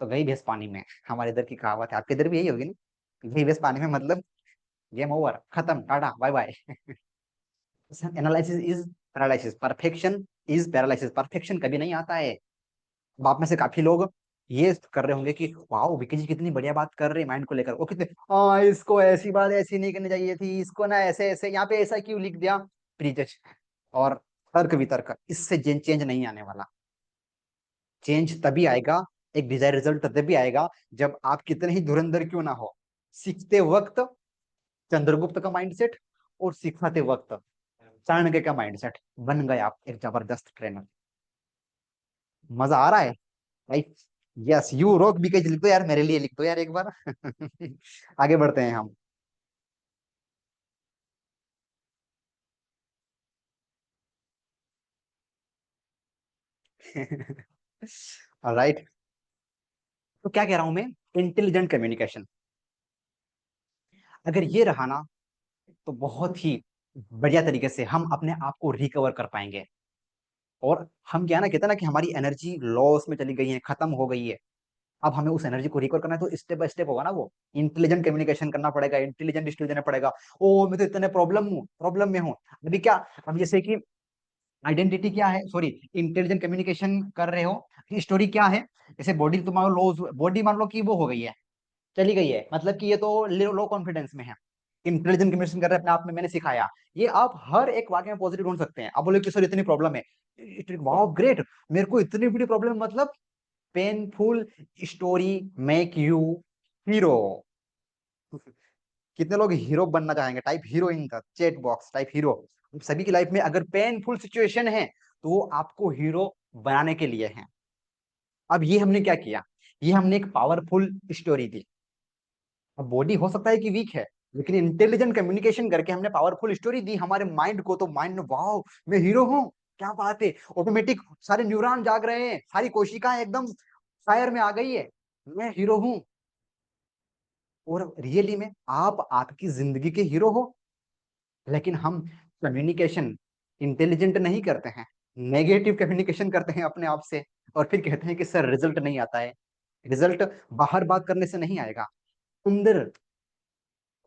तो गई भैंस पानी में। हमारे इधर की कहावत है, आपके इधर भी यही होगी ना, गई भैंस पानी में मतलब गेम ओवर, खत्म, tata bye bye. Analysis is paralysis, perfection is paralysis, perfection कभी नहीं आता है। अब आप में से काफी लोग ये कर रहे होंगे कि वाओ विकी जी कितनी बढ़िया बात कर रहे हैं माइंड को लेकर, वो कितने, हाँ इसको ऐसी बात ऐसी नहीं करनी चाहिए थी, इसको ना ऐसे ऐसे यहाँ पे ऐसा क्यों लिख दिया, प्रीजज और तर्क वितर्क, इससे चेंज नहीं आने वाला। चेंज तभी आएगा, एक डिजायर रिजल्ट तभी आएगा जब आप कितने ही धुरंधर क्यों ना हो, सीखते वक्त चंद्रगुप्त का माइंडसेट और सिखाते वक्त चाणक्य का माइंडसेट, बन गए आप एक जबरदस्त ट्रेनर। मजा आ रहा है भाई? यस, यू रॉक बीकेज लिख दो यार, मेरे लिए लिख दो यार एक बार। आगे बढ़ते हैं हम। राइट। तो क्या कह रहा हूं मैं, इंटेलिजेंट कम्युनिकेशन अगर ये रहा ना, तो बहुत ही बढ़िया तरीके से हम अपने आप को रिकवर कर पाएंगे। और हम क्या ना कहते हैं ना कि हमारी एनर्जी लॉस में चली गई है, खत्म हो गई है। अब हमें उस एनर्जी को रिकवर करना है, तो स्टेप बाय स्टेप होगा ना वो। इंटेलिजेंट कम्युनिकेशन करना पड़ेगा, इंटेलिजेंट स्टोरी देना पड़ेगा। ओ मैं तो इतने प्रॉब्लम में हूँ। अभी क्या, अब जैसे कि आइडेंटिटी क्या है, सॉरी, इंटेलिजेंट कम्युनिकेशन कर रहे हो, स्टोरी क्या है। जैसे बॉडी, तो मान लो लो, बॉडी मान लो कि वो हो गई है, चली गई है, मतलब कि ये तो लो कॉन्फिडेंस में है। इंटेलिजेंट कम्युनिकेशन कर रहे हैं अपने आप में, मैंने सिखाया। ये आप हर एक वाक्य में पॉजिटिव ढूंढ सकते हैं। अब बोले कि सर इतनी प्रॉब्लम है, वाओ ग्रेट, मेरे को इतनी बड़ी प्रॉब्लम, मतलब painful story make you hero. कितने लोग हीरो बनना चाहेंगे, type hero in the chat box, type hero. सभी की लाइफ में अगर पेनफुल सिचुएशन है, तो वो आपको हीरो बनाने के लिए है। अब ये हमने क्या किया, ये हमने एक पावरफुल स्टोरी दी। अब बॉडी हो सकता है कि वीक है, लेकिन इंटेलिजेंट कम्युनिकेशन करके हमने पावरफुल स्टोरी दी हमारे माइंड को, तो माइंड ने वाओ, मैं हीरो हूँ, क्या बात है, ऑटोमेटिक सारे न्यूरॉन जाग रहे हैं, सारी कोशिकाएं एकदम फायर में आ गई है, मैं हीरो हूँ। और रियली में आप आपकी जिंदगी के हीरो हो। लेकिन हम कम्युनिकेशन इंटेलिजेंट नहीं करते हैं, नेगेटिव कम्युनिकेशन करते हैं अपने आप से। और फिर कहते हैं कि सर रिजल्ट नहीं आता है। रिजल्ट बाहर बात करने से नहीं आएगा, अंदर।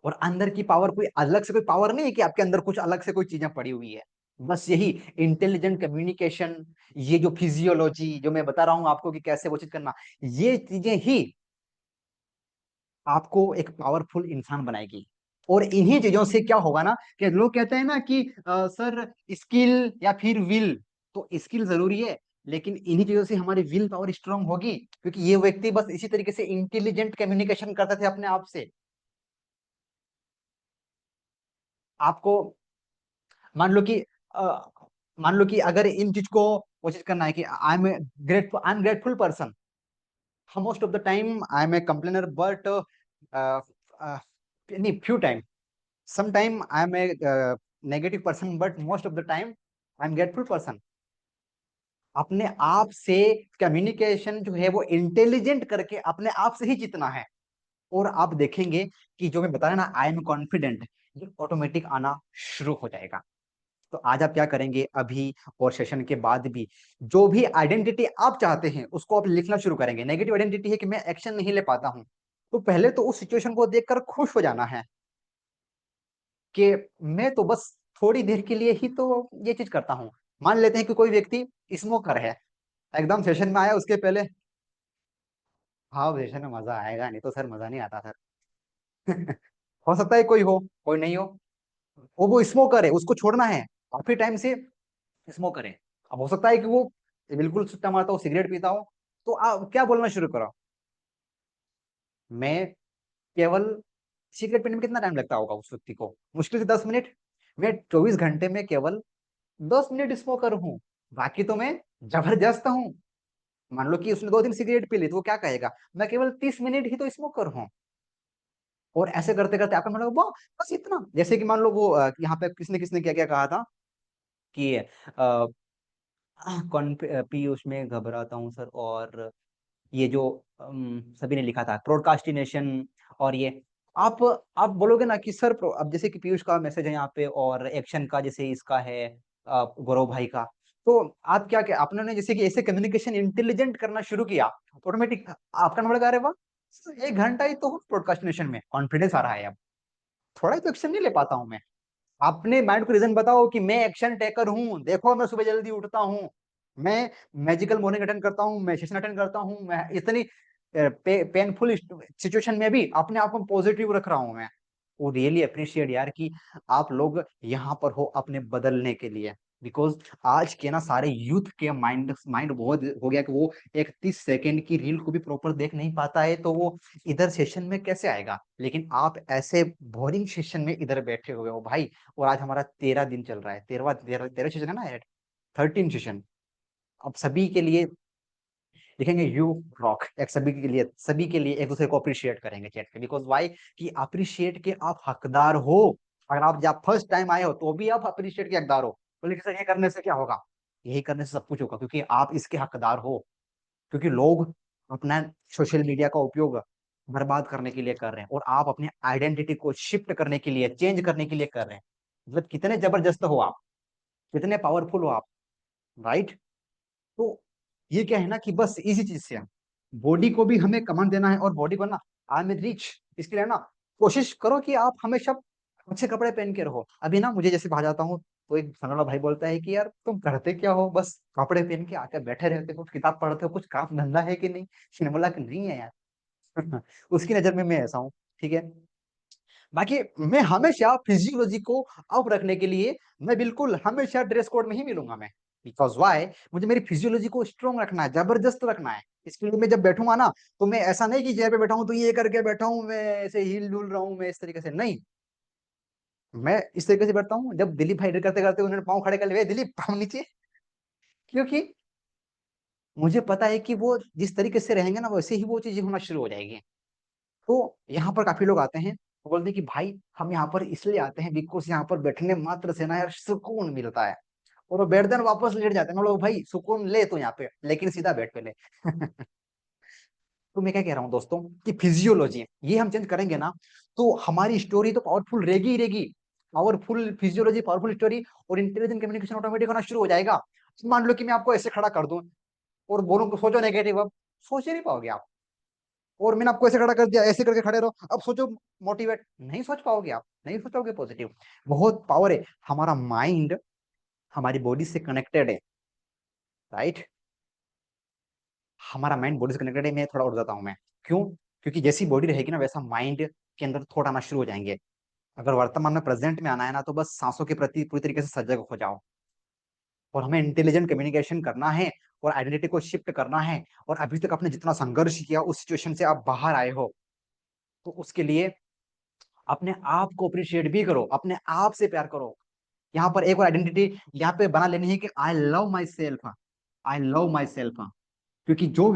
और अंदर की पावर कोई अलग से कोई पावर नहीं है कि आपके अंदर कुछ अलग से कोई चीजें पड़ी हुई है। बस यही इंटेलिजेंट कम्युनिकेशन, ये जो फिजियोलॉजी जो मैं बता रहा हूं आपको कि कैसे वो चीज करना, ये चीजें ही आपको एक पावरफुल इंसान बनाएगी। और इन्हीं चीजों से क्या होगा ना, कि लोग कहते हैं ना कि सर स्किल या फिर विल, तो स्किल जरूरी है, लेकिन इन्हीं चीजों से हमारी विल पावर स्ट्रांग होगी, क्योंकि ये व्यक्ति बस इसी तरीके से इंटेलिजेंट कम्युनिकेशन करते थे अपने आप से। आपको मान लो कि मान लो कि अगर इन चीज को कोशिश करना है कि I am grateful person, most of the time I am a complainer, but नहीं, few time, some time I am a negative person, but most of the time I am grateful person. अपने आप से communication जो है वो intelligent करके अपने आप से ही जीतना है। और आप देखेंगे कि जो मैं बता रहा ना, आई एम कॉन्फिडेंट, ये ऑटोमेटिक आना शुरू हो जाएगा। तो आज आप क्या करेंगे अभी और सेशन के बाद भी, जो भी आइडेंटिटी आप चाहते हैं उसको आप लिखना शुरू करेंगे। नेगेटिव आइडेंटिटी है कि मैं एक्शन नहीं ले पाता हूं, तो पहले तो उस सिचुएशन को देखकर खुश हो जाना है कि मैं तो बस थोड़ी देर के लिए ही तो ये चीज करता हूँ। मान लेते हैं कि कोई व्यक्ति स्मोकर है, एकदम सेशन में आया उसके पहले, हाँ सेशन में मजा आएगा, नहीं तो सर मजा नहीं आता सर। हो सकता है कोई हो, कोई नहीं हो, वो स्मोकर है, उसको छोड़ना है, काफी टाइम से स्मोकर है। अब हो सकता है कि वो बिल्कुल सुट्टा मारता हो, सिगरेट पीता हो, तो आप क्या बोलना शुरू करो, मैं केवल, सिगरेट पीने में कितना टाइम लगता होगा उस व्यक्ति को, मुश्किल से 10 मिनट, मैं 24 घंटे में केवल 10 मिनट स्मोकर हूँ, बाकी तो मैं जबरदस्त हूँ। मान लो कि उसने 2 दिन सिगरेट पी ली, तो वो क्या कहेगा, मैं केवल 30 मिनट ही तो स्मोकर हूँ। और ऐसे करते करते आपका मतलब वाह, बस इतना। जैसे कि मान लो वो यहाँ पे किसने किसने क्या क्या कहा था कि कौन पीयूष में घबराता हूँ सर, और ये जो सभी ने लिखा था प्रोडकास्टिनेशन, और ये आप आप बोलोगे ना कि सर अब जैसे कि पीयूष का मैसेज है यहाँ पे, और एक्शन का जैसे इसका है गौरव भाई का, तो आप क्या क्या आपने जैसे कि ऐसे कम्युनिकेशन इंटेलिजेंट करना शुरू किया, ऑटोमेटिक आपका नंबर गा रहे वाह, 1 घंटा ही तो हूँ प्रोडकास्टिनेशन में, कॉन्फिडेंस आ रहा है अब, थोड़ा ही तो एक्शन नहीं ले पाता हूँ मैं। अपने माइंड को रीजन बताओ कि मैं एक्शन टेकर हूँ, देखो मैं सुबह जल्दी उठता हूँ, मैं मैजिकल मॉर्निंग अटेंड करता हूँ, मैं सेशन अटेंड करता हूँ, मैं इतनी पेनफुल सिचुएशन में भी अपने आप को पॉजिटिव रख रहा हूँ मैं। वो रियली अप्रिशिएट यार कि आप लोग यहाँ पर हो अपने बदलने के लिए। बिकॉज आज के ना सारे यूथ के माइंड माइंड बहुत हो गया कि वो एक 30 सेकेंड की रील को भी प्रॉपर देख नहीं पाता है, तो वो इधर सेशन में कैसे आएगा। लेकिन आप ऐसे बोरिंग सेशन में इधर बैठे हुए हो भाई। और आज हमारा 13 दिन चल रहा है, 13वां 13 सेशन है ना, 13 सेशन। अब सभी के लिए लिखेंगे यू रॉक, एक सभी के लिए एक दूसरे को अप्रिशिएट करेंगे चैट पे, बिकॉज वाई, कि अप्रिशिएट के आप हकदार हो। अगर आप जब फर्स्ट टाइम आए हो तो भी आप अप्रिशिएट के हकदार हो। तो लेकिन सर ये करने से क्या होगा? यही करने से सब कुछ होगा, क्योंकि आप इसके हकदार हो। क्योंकि लोग अपना सोशल मीडिया का उपयोग बर्बाद करने के लिए कर रहे हैं, और आप अपनी आइडेंटिटी को शिफ्ट करने के लिए, चेंज करने के लिए कर रहे हैं। मतलब कितने जबरदस्त हो आप, कितने पावरफुल हो आप, राइट? तो ये क्या है ना कि बस इसी चीज से बॉडी को भी हमें कमांड देना है, और बॉडी को ना आई एम रिच, इसके लिए ना कोशिश करो कि आप हमेशा अच्छे कपड़े पहन के रहो। अभी ना मुझे जैसे बाहर जाता हूँ तो एक सामने वाला भाई बोलता है कि यार तुम करते क्या हो, बस कपड़े पहन के आकर बैठे रहते हो, किताब पढ़ते हो, कुछ काम धंधा है कि नहीं? मैंने बोला कि नहीं है यार। उसकी नजर में मैं ऐसा हूँ, ठीक है। बाकी मैं हमेशा फिजियोलॉजी को अप रखने के लिए मैं बिल्कुल हमेशा ड्रेस कोड में ही मिलूंगा मैं। बिकॉज वाई, मुझे मेरी फिजियोलॉजी को स्ट्रॉन्ग रखना है, जबरदस्त रखना है। इसके लिए मैं जब बैठूंगा ना, तो मैं ऐसा नहीं कि चेयर पे बैठा हूं तो ये करके बैठा हूं, मैं ऐसे हिल डुल रहा हूं, मैं इस तरीके से नहीं। मैं इस तरीके से बैठता हूँ, जब दिलीप भाई करते करते उन्होंने पाँव खड़े कर लिए, दिलीप पाँव नीचे। क्योंकि मुझे पता है कि वो जिस तरीके से रहेंगे ना, वैसे ही वो चीजें होना शुरू हो जाएगी। तो यहाँ पर काफी लोग आते हैं, वो बोलते हैं कि भाई हम यहाँ पर इसलिए आते हैं बिकॉज यहाँ पर बैठने मात्र से ना यार सुकून मिलता है। और वो बैठ देन वापस लेट जाते हैं। मैं लोग भाई सुकून ले तो यहाँ पे, लेकिन सीधा बेड पे ले। तो मैं क्या कह रहा हूँ दोस्तों, कि फिजियोलॉजी ये हम चेंज करेंगे ना, तो हमारी स्टोरी तो पावरफुल रहेगी ही रहेगी। पावरफुल फिजियोलॉजी, पावरफुल स्टोरी, और इंटेलिजेंट कम्युनिकेशन ऑटोमेटिक होना शुरू हो जाएगा। मान लो कि मैं आपको ऐसे खड़ा कर दूं और बोलूं कि सोचो नेगेटिव, अब सोच ही नहीं पाओगे आप। और मैंने आपको ऐसे खड़ा कर दिया, ऐसे करके खड़े रहो, अब सोचो मोटिवेट, नहीं सोच पाओगे आप, नहीं सोचोगे पॉजिटिव। बहुत पावर है, हमारा माइंड हमारी बॉडी से कनेक्टेड है, राइट? हमारा माइंड बॉडी से कनेक्टेड है। मैं थोड़ा उड़ जाता हूँ मैं, क्यों? क्योंकि जैसी बॉडी रहेगी ना, वैसा माइंड के अंदर थॉट आना शुरू हो जाएंगे। अगर वर्तमान में प्रेजेंट में आना है ना, तो बस सांसों के प्रति पूरी तरीके से सजग हो जाओ। और हमें इंटेलिजेंट कम्युनिकेशन करना है, और आइडेंटिटी को शिफ्ट करना है। और अभी तक आपने जितना संघर्ष किया, उस सिचुएशन से आप बाहर आए हो, तो उसके लिए अपने आप को अप्रिशिएट भी करो, अपने आप से प्यार करो। यहाँ पर एक और आइडेंटिटी यहाँ पे बना लेनी है कि I love my self, I love my self. क्योंकि जो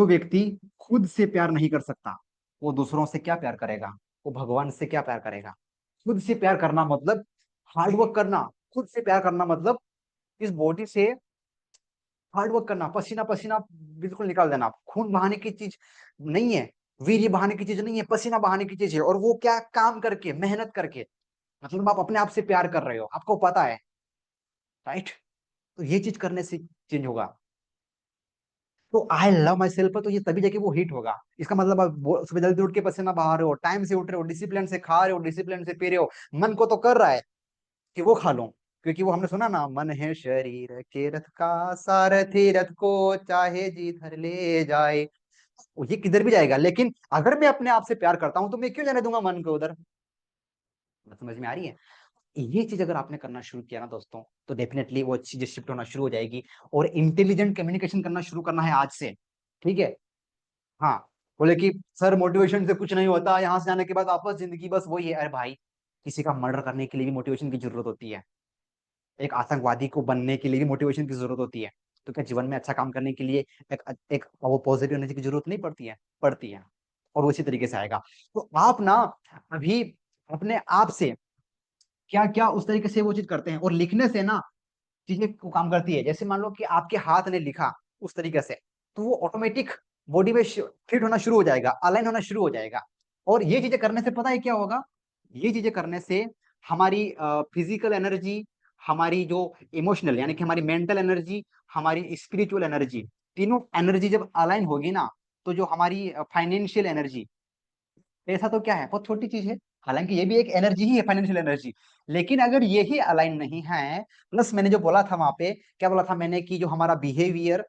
व्यक्ति खुद से प्यार नहीं कर सकता, वो दूसरों से क्या प्यार करेगा? वो भगवान से क्या प्यार करेगा? खुद से प्यार करना मतलब हार्डवर्क करना। खुद से प्यार करना मतलब इस बॉडी से हार्डवर्क करना, पसीना पसीना बिल्कुल निकाल देना। खून बहाने की चीज नहीं है, वीर्य बहाने की चीज नहीं है, पसीना बहाने की चीज है। और वो क्या, काम करके, मेहनत करके। मतलब आप अपने आप से प्यार कर रहे हो, आपको पता है, राइट? तो ये चीज करने से चेंज होगा। तो आई लव माई सेल्फ, तो ये तभी जाके वो हिट होगा। इसका मतलब आप सुबह जल्दी उठ के पसीना बहा रहे हो, टाइम से उठ रहे हो, डिसिप्लिन से खा रहे हो, डिसिप्लिन से पी रहे हो। मन को तो कर रहा है कि वो खा लो, क्योंकि वो हमने सुना ना, मन है शरीर के रथ का सारथी, रथ को चाहे जिधर ले जाए। ये किधर भी जाएगा, लेकिन अगर मैं अपने आप से प्यार करता हूं तो मैं क्यों जाने दूंगा मन को उधर? समझ में आ रही है? ये चीज अगर आपने करना शुरू किया ना दोस्तों, तो डेफिनेटली वो चीजें शिफ्ट होना शुरू हो जाएगी। और इंटेलिजेंट कम्युनिकेशन करना शुरू करना है आज से, ठीक है? हाँ। बोले कि सर मोटिवेशन से कुछ नहीं होता, यहाँ से जाने के बाद वापस जिंदगी बस वही है। अरे भाई, किसी का मर्डर करने के लिए भी मोटिवेशन की जरूरत होती है। एक आतंकवादी को बनने के लिए भी मोटिवेशन की जरूरत होती है। तो क्या जीवन में अच्छा काम करने के लिए एक एक वो पॉजिटिव एनर्जी की जरूरत नहीं पड़ती है? पड़ती है। और उसी तरीके से आएगा। तो आप ना अभी अपने आप से क्या क्या उस तरीके से वो चीज करते हैं, और लिखने से ना चीजें को काम करती है। जैसे मान लो कि आपके हाथ ने लिखा उस तरीके से, तो वो ऑटोमेटिक बॉडी में फिट होना शुरू हो जाएगा, अलाइन होना शुरू हो जाएगा। और ये चीजें करने से पता है क्या होगा? ये चीजें करने से हमारी फिजिकल एनर्जी, हमारी जो इमोशनल यानी कि हमारी मेंटल एनर्जी, हमारी स्पिरिचुअल एनर्जी, तीनों एनर्जी जब अलाइन होगी ना, तो जो हमारी फाइनेंशियल एनर्जी, पैसा तो क्या है, बहुत छोटी चीज है। हालांकि ये भी एक एनर्जी ही है, फाइनेंशियल एनर्जी। लेकिन अगर यही अलाइन नहीं है, प्लस मैंने जो बोला था वहां पे, क्या बोला था मैंने, कि जो हमारा बिहेवियर,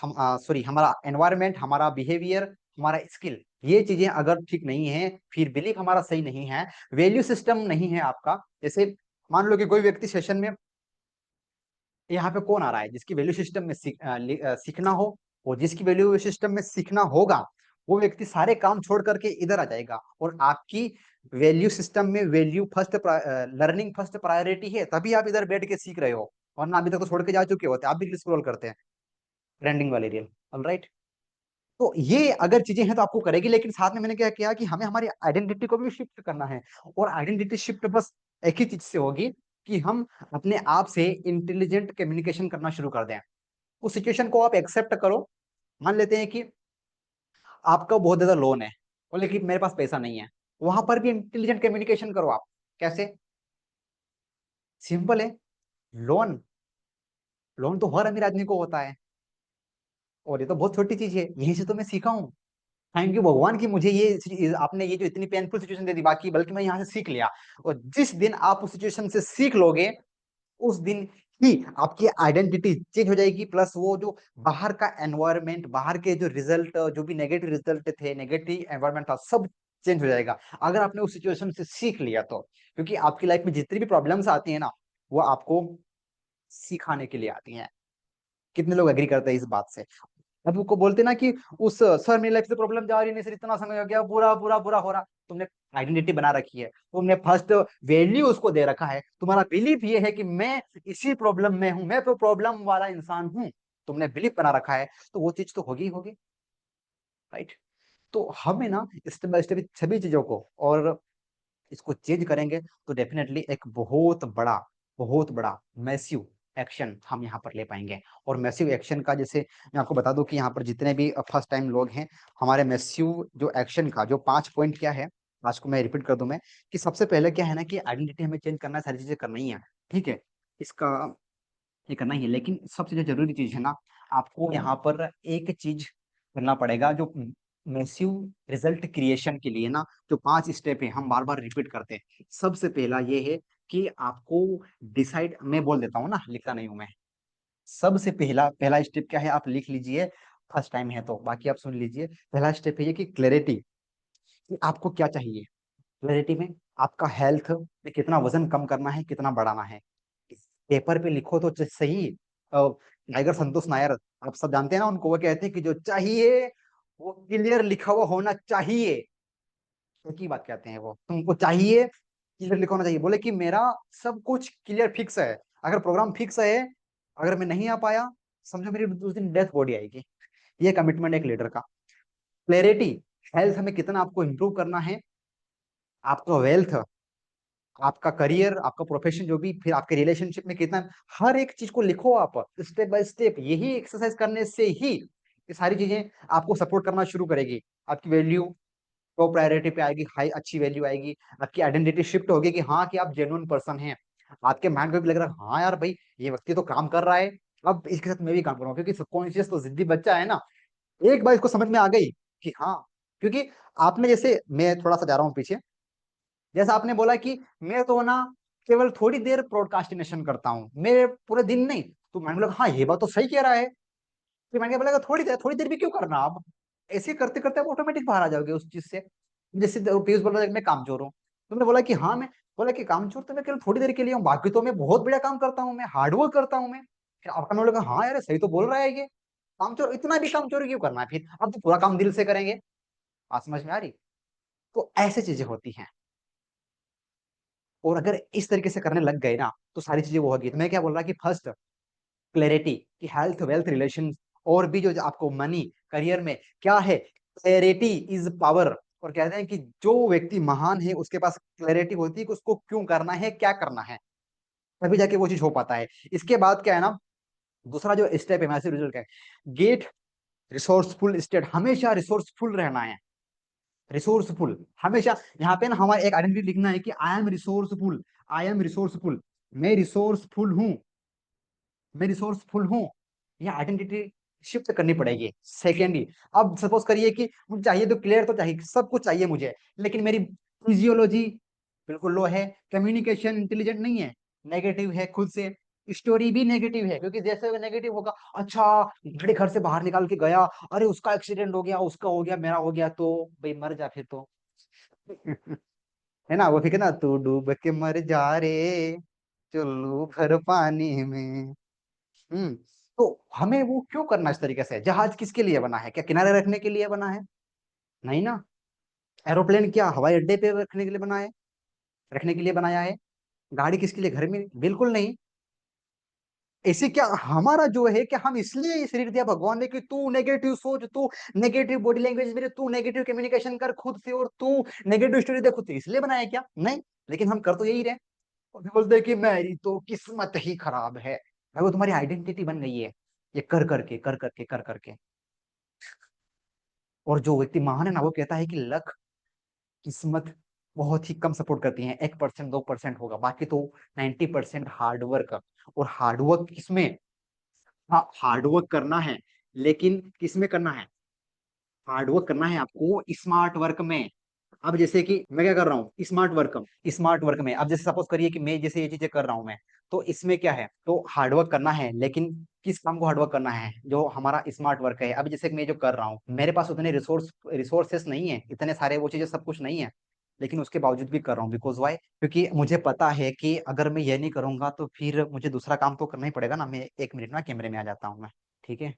हम सॉरी, हमारा एनवायरमेंट, हमारा बिहेवियर, हमारा स्किल, ये चीजें अगर ठीक नहीं है, फिर बिलीफ हमारा सही नहीं है, वैल्यू सिस्टम नहीं है आपका। जैसे मान लो कि कोई व्यक्ति सेशन में, यहाँ पे कौन आ रहा है जिसकी वैल्यू सिस्टम में सीखना हो, और जिसकी वैल्यू सिस्टम में सीखना होगा, वो व्यक्ति सारे काम छोड़ करके इधर आ जाएगा। और आपकी वैल्यू सिस्टम में value first, learning first priority है, तभी आप इधर बैठ के सीख रहे हो। वरना अभी तक तो छोड़ के जा चुके होते, आप भी स्क्रॉल करते हैं। ट्रेंडिंग वाली रील। ऑलराइट। तो ये अगर चीजें हैं तो आपको करेगी, लेकिन साथ में मैंने क्या किया कि हमें हमारी आइडेंटिटी को भी शिफ्ट करना है। और आइडेंटिटी शिफ्ट बस एक ही चीज से होगी कि हम अपने आप से इंटेलिजेंट कम्युनिकेशन करना शुरू कर दें। उस सिचुएशन को आप एक्सेप्ट करो। मान लेते हैं कि आपका बहुत ज्यादा लोन है, बोले कि मेरे पास पैसा नहीं है। वहां पर भी इंटेलिजेंट कम्युनिकेशन करो आप। कैसे? सिंपल है। लोन लोन तो हर अमीर आदमी को होता है, और ये तो बहुत छोटी चीज है, यहीं से तो मैं सीखा हूँ। थैंक यू भगवान कि मुझे आपने ये जो इतनी पेनफुल सिचुएशन दे दी, बाकी बल्कि मैं यहाँ से सीख लिया। और जिस दिन आप उस सिचुएशन से सीख लोगे, उस दिन ही आपकी आइडेंटिटी चेंज हो जाएगी। प्लस वो जो बाहर का एनवायरनमेंट, बाहर के जो रिजल्ट, जो भी नेगेटिव रिजल्ट थे, नेगेटिव एनवायरनमेंट था, सब चेंज हो जाएगा अगर आपने उस सिचुएशन से सीख लिया तो। क्योंकि आपकी लाइफ में जितनी भी प्रॉब्लम्स आती है ना, वो आपको सिखाने के लिए आती हैं। कितने लोग एग्री करते हैं इस बात से? अब उनको बोलते ना कि उस सर मेरी लाइफ से प्रॉब्लम जा रही नहीं सर, इतना समय हो गया, बुरा बुरा बुरा हो रहा। तुमने आइडेंटिटी बना रखी है, तुमने फर्स्ट वैल्यू उसको दे रखा है, तुम्हारा बिलीफ ये है कि मैं इसी प्रॉब्लम में हूं, मैं तो प्रॉब्लम वाला इंसान हूं। तुमने बिलीफ बना रखा है, तो वो चीज तो होगी ही होगी। राइट। तो हमें ना स्टेप बाय स्टेप सभी चीजों को, और इसको चेंज करेंगे तो डेफिनेटली एक बहुत बड़ा मैसिव एक्शन हम यहाँ पर ले पाएंगे। और मैसिव एक्शन का, जैसे मैं आपको बता दूं कि यहाँ पर जितने भी फर्स्ट टाइम लोग हैं, हमारे मैसिव जो एक्शन का जो 5 पॉइंट क्या है, आज को मैं रिपीट कर दूं मैं, कि सबसे पहले क्या है ना कि आइडेंटिटी हमें चेंज करना है, सारी चीजें करना ही है। ठीक है, इसका ये करना ही है, लेकिन सबसे जो जरूरी चीज है ना, आपको यहाँ पर एक चीज करना पड़ेगा जो मैसिव रिजल्ट क्रिएशन के लिए ना, जो 5 स्टेप है हम बार बार रिपीट करते हैं। सबसे पहला ये है कि आपको डिसाइड, मैं बोल देता हूँ ना, लिखता नहीं हूं मैं। सबसे पहला पहला स्टेप क्या है, आप लिख लीजिए। फर्स्ट टाइम है तो बाकी आप सुन लीजिए। पहला स्टेप है ये कि क्लैरिटी, कि आपको क्या चाहिए। क्लैरिटी में आपका हेल्थ में कितना वजन कम करना है, कितना बढ़ाना है, पेपर पे लिखो तो सही। टाइगर संतोष नायर, आप सब जानते हैं ना उनको, वो कहते हैं कि जो चाहिए वो क्लियर लिखा हुआ होना चाहिए। तो की बात कहते हैं वो, तुमको चाहिए क्लियर लिखा होना चाहिए। बोले कि मेरा सब कुछ क्लियर फिक्स है, अगर प्रोग्राम फिक्स है, अगर मैं नहीं आ पाया, समझो मेरी उस दिन डेथ बॉडी आएगी। ये कमिटमेंट है एक लीडर का। क्लैरिटी, हेल्थ में कितना आपको इंप्रूव करना है, आपका वेल्थ, आपका करियर, आपका प्रोफेशन जो भी, फिर आपके रिलेशनशिप में कितना, हर एक चीज को लिखो आप स्टेप बाय स्टेप। यही एक्सरसाइज करने से ही ये सारी चीजें आपको सपोर्ट करना शुरू करेगी। आपकी वैल्यू तो प्रायोरिटी पे आएगी, हाई अच्छी वैल्यू आएगी। आपकी आइडेंटिटी शिफ्ट होगी कि हाँ, कि आप जेन्युइन पर्सन हैं। आपके माइंड में भी लग रहा है हाँ यार भाई, ये व्यक्ति तो काम कर रहा है, अब इसके साथ मैं भी काम करूंगा। क्योंकि सबकॉन्शियस तो जिद्दी बच्चा है ना, एक बार इसको समझ में आ गई कि हाँ। क्योंकि आपने, जैसे मैं थोड़ा सा जा रहा हूँ पीछे, जैसा आपने बोला कि मैं तो ना केवल थोड़ी देर प्रोडकास्टिनेशन करता हूँ, मैं पूरे दिन नहीं। तो मैंने बोला हाँ, ये बात तो सही कह रहा है। फिर मैंने बोला थोड़ी देर भी क्यों करना, आप ऐसे करते करते आप ऑटोमेटिक बाहर आ जाओगे उस चीज से। जैसे पीयूष बोल रहा है मैं कामचोर हूँ, तुमने बोला कि हाँ, मैं बोला कि कामचोर तो मैं केवल थोड़ी देर के लिए हूँ, बाकी तो मैं बहुत बड़ा काम करता हूँ, मैं हार्डवर्क करता हूँ मैं। फिर आपका मैं लगा हाँ यार, सही तो बोल रहा है ये। कामचोर, इतना भी कामचोर क्यों करना है, फिर अब तो पूरा काम दिल से करेंगे। बात समझ में आ रही? तो ऐसे चीजें होती हैं। और अगर इस तरीके से करने लग गए ना, तो सारी चीजें वो होगी। तो मैं क्या बोल रहा कि फर्स्ट क्लैरिटी, कि हेल्थ, वेल्थ, रिलेशन, और भी जो आपको मनी, करियर में क्या है, क्लैरिटी इज पावर। और कहते हैं कि जो व्यक्ति महान है उसके पास क्लैरिटी होती है कि उसको क्यों करना है, क्या करना है, तभी जाके वो चीज हो पाता है। इसके बाद क्या है ना, दूसरा जो स्टेप है मैसिव रिजल्ट का, गेट रिसोर्सफुल स्टेट, हमेशा रिसोर्सफुल रहना है। रिसोर्सफुल हमेशा, यहाँ पे ना हमारे एक आइडेंटिटी लिखना है कि I M resourceful, I am resourceful, मैं रिसोर्सफुल हूँ, मैं रिसोर्सफुल हूँ। यह आइडेंटिटी शिफ्ट करनी पड़ेगी। सेकेंडली, अब सपोज करिए कि मुझे चाहिए तो क्लियर तो चाहिए, सब कुछ चाहिए मुझे, लेकिन मेरी फिजियोलॉजी बिल्कुल लो है, कम्युनिकेशन इंटेलिजेंट नहीं है, नेगेटिव है खुद से, स्टोरी भी नेगेटिव है। क्योंकि जैसे नेगेटिव होगा, अच्छा बड़े घर से बाहर निकाल के गया, अरे उसका एक्सीडेंट हो गया, उसका हो गया, मेरा हो गया, तो भाई मर जा फिर तो। है ना, वो फिर ना, तू डूब के मर जा रे, चुल्लू भर पानी में। हम्म। तो हमें वो क्यों करना इस तरीके से? जहाज किसके लिए बना है? क्या किनारे रखने के लिए बना है? नहीं ना। एरोप्लेन क्या हवाई अड्डे पे रखने के लिए बना है, रखने के लिए बनाया है? गाड़ी किसके लिए, घर में? बिल्कुल नहीं। ऐसे क्या हमारा जो है कि हम इसलिए ये शरीर दिया भगवान ने कि तू नेगेटिव सोच, तू नेगेटिव बॉडी लैंग्वेज मेरे, तू नेगेटिव कम्युनिकेशन कर खुद से, और तू नेगेटिव स्टोरी दे खुद से, इसलिए बनाया क्या? नहीं। लेकिन हम कर तो यही रहे। और फिर बोलते हैं कि मेरी तो किस्मत ही खराब है। भाई वो तुम्हारी आइडेंटिटी बन गई है, ये कर करके कर करके कर करके। और जो व्यक्ति महान है ना, वो कहता है कि लक, किस्मत बहुत ही कम सपोर्ट करती है, 1% 2% होगा, बाकी तो 90% हार्डवर्क। और हार्डवर्क किसमें? हाँ, हार्डवर्क करना है, लेकिन किसमें करना है? हार्डवर्क करना है आपको स्मार्ट वर्क में। अब जैसे कि मैं क्या कर रहा हूँ, स्मार्ट वर्क में। अब जैसे सपोज करिए कि मैं जैसे ये चीजें कर रहा हूँ मैं, तो इसमें क्या है, तो हार्डवर्क करना है, लेकिन किस काम को हार्डवर्क करना है? जो हमारा स्मार्ट वर्क है। अब जैसे कि मैं जो कर रहा हूँ, मेरे पास उतने रिसोर्सेस नहीं है, इतने सारे वो चीजें सब कुछ नहीं है, लेकिन उसके बावजूद भी कर रहा हूँ। Because why? क्योंकि मुझे पता है कि अगर मैं ये नहीं करूंगा तो फिर मुझे दूसरा काम तो करना ही पड़ेगा ना। मैं 1 मिनट में कैमरे में आ जाता हूँ मैं, ठीक है?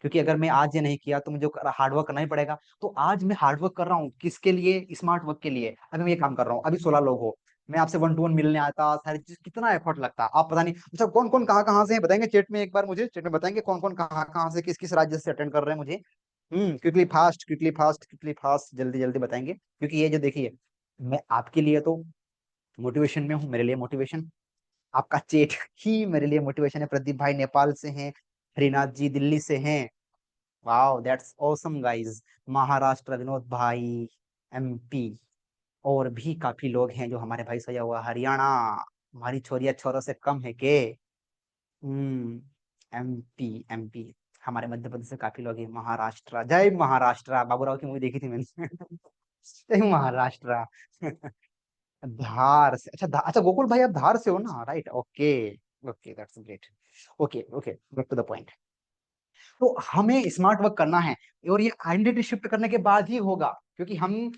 क्योंकि अगर मैं आज ये नहीं किया तो मुझे हार्डवर्क करना ही पड़ेगा। तो आज मैं हार्डवर्क कर रहा हूँ किसके लिए? स्मार्ट वर्क के लिए। अभी मैं ये काम कर रहा हूँ, अभी 16 लोग हो, मैं आपसे 1 to 1 मिलने आता, सारी चीज कितना एफर्ट लगता है आप पता नहीं। अच्छा, कौन कौन कहाँ कहाँ से है बताएंगे चैट में? एक बार मुझे चैट में बताएंगे कौन कौन कहाँ कहाँ से किस किस राज्य से अटेंड कर रहे हैं मुझे। Quickly fast, quickly fast, quickly fast, जल्दी जल्दी बताएंगे, क्योंकि ये जो देखिए, मैं आपके लिए तो मोटिवेशन में हूँ, मेरे लिए मोटिवेशन आपका चेट ही मेरे लिए मोटिवेशन है। प्रदीप भाई नेपाल से हैं, हरिनाथ जी दिल्ली से हैं। Wow, that's awesome guys. Maharashtra Vinod भाई, एमपी, और भी काफी लोग हैं जो हमारे भाई सया हुआ हरियाणा। हमारी छोरिया छोरों से कम है के? एमपी, एमपी, हमारे मध्य प्रदेश से काफी लोग हैं। महाराष्ट्र, जय महाराष्ट्र, बाबूराव की मूवी देखी थी मैंने। जय महाराष्ट्र। धार से, अच्छा अच्छा गोकुल भाई आप धार से हो ना, right? Okay, okay, that's great. Okay okay, back to the point. तो हमें स्मार्ट वर्क करना है, और ये आइडेंटिटी शिफ्ट करने के बाद ही होगा, क्योंकि हम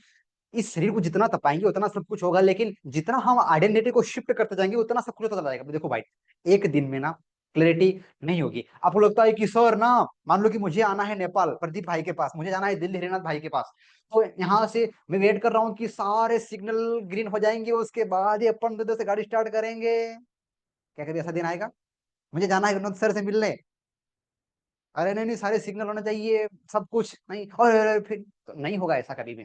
इस शरीर को जितना तपाएंगे उतना सब कुछ होगा, लेकिन जितना हम आइडेंटिटी को शिफ्ट करते जाएंगे उतना सब कुछ होता जाएगा। देखो भाई, एक दिन में ना क्लैरिटी नहीं होगी। आपको लगता है कि सर ना, मान लो कि मुझे आना है नेपाल प्रदीप भाई के पास, मुझे जाना है दिल्ली हरिनाथ भाई के पास, तो यहाँ से मैं वेट कर रहा हूँ कि सारे सिग्नल ग्रीन हो जाएंगे, उसके बाद ही अपन दो से गाड़ी स्टार्ट करेंगे। क्या कभी ऐसा दिन आएगा? मुझे जाना है विनोद सर से मिलने, अरे नहीं नहीं सारे सिग्नल होना चाहिए, सब कुछ नहीं, और फिर तो नहीं होगा ऐसा कभी भी।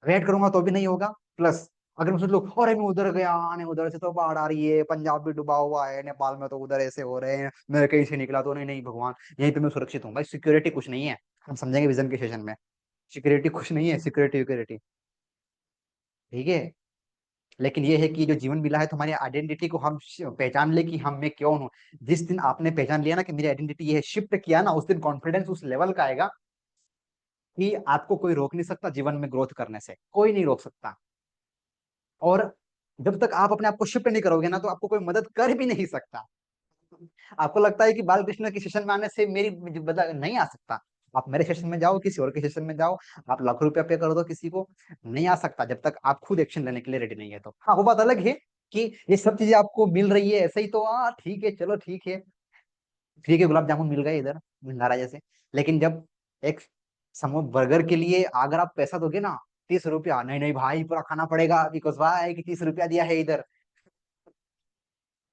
वेट करूंगा तो भी नहीं होगा। प्लस अगर मैं सोच लूं, अरे मैं उधर गया, आने उधर से तो बाढ़ आ रही है, पंजाब भी डूबा हुआ है, नेपाल में तो उधर ऐसे हो रहे हैं, मैं कहीं से निकला तो नहीं, नहीं भगवान, यहीं पे मैं सुरक्षित हूँ। भाई सिक्योरिटी कुछ नहीं है, हम समझेंगे विजन के सेशन में। सिक्योरिटी कुछ नहीं है, सिक्योरिटी सिक्योरिटी, ठीक है? लेकिन ये है कि जो जीवन मिला है, तुम्हारी आइडेंटिटी को हम पहचान ले कि हम मैं क्यों हूँ। जिस दिन आपने पहचान लिया ना कि मेरी आइडेंटिटी ये है, शिफ्ट किया ना, उस दिन कॉन्फिडेंस उस लेवल का आएगा कि आपको कोई रोक नहीं सकता जीवन में ग्रोथ करने से, कोई नहीं रोक सकता। और जब तक आप अपने आप को शिफ्ट नहीं करोगे ना, तो आपको कोई मदद कर भी नहीं सकता। आपको लगता है कि बालकृष्ण के सेशन में आने से मेरी बदला नहीं आ सकता। आप मेरे सेशन में जाओ, किसी और के सेशन में जाओ, आप लाखों रुपया पे कर दो किसी को, नहीं आ सकता जब तक आप खुद एक्शन लेने के लिए रेडी नहीं है। तो हाँ, वो बात अलग है कि ये सब चीजें आपको मिल रही है ऐसे ही, तो हाँ ठीक है, चलो ठीक है, फ्री के गुलाब जामुन मिल गए इधर भंडारा जैसे। लेकिन जब एक समोसा बर्गर के लिए अगर आप पैसा दोगे ना, 30 रुपया, नहीं नहीं भाई पूरा खाना पड़ेगा, बिकॉज भाई कि 30 रुपया दिया है इधर,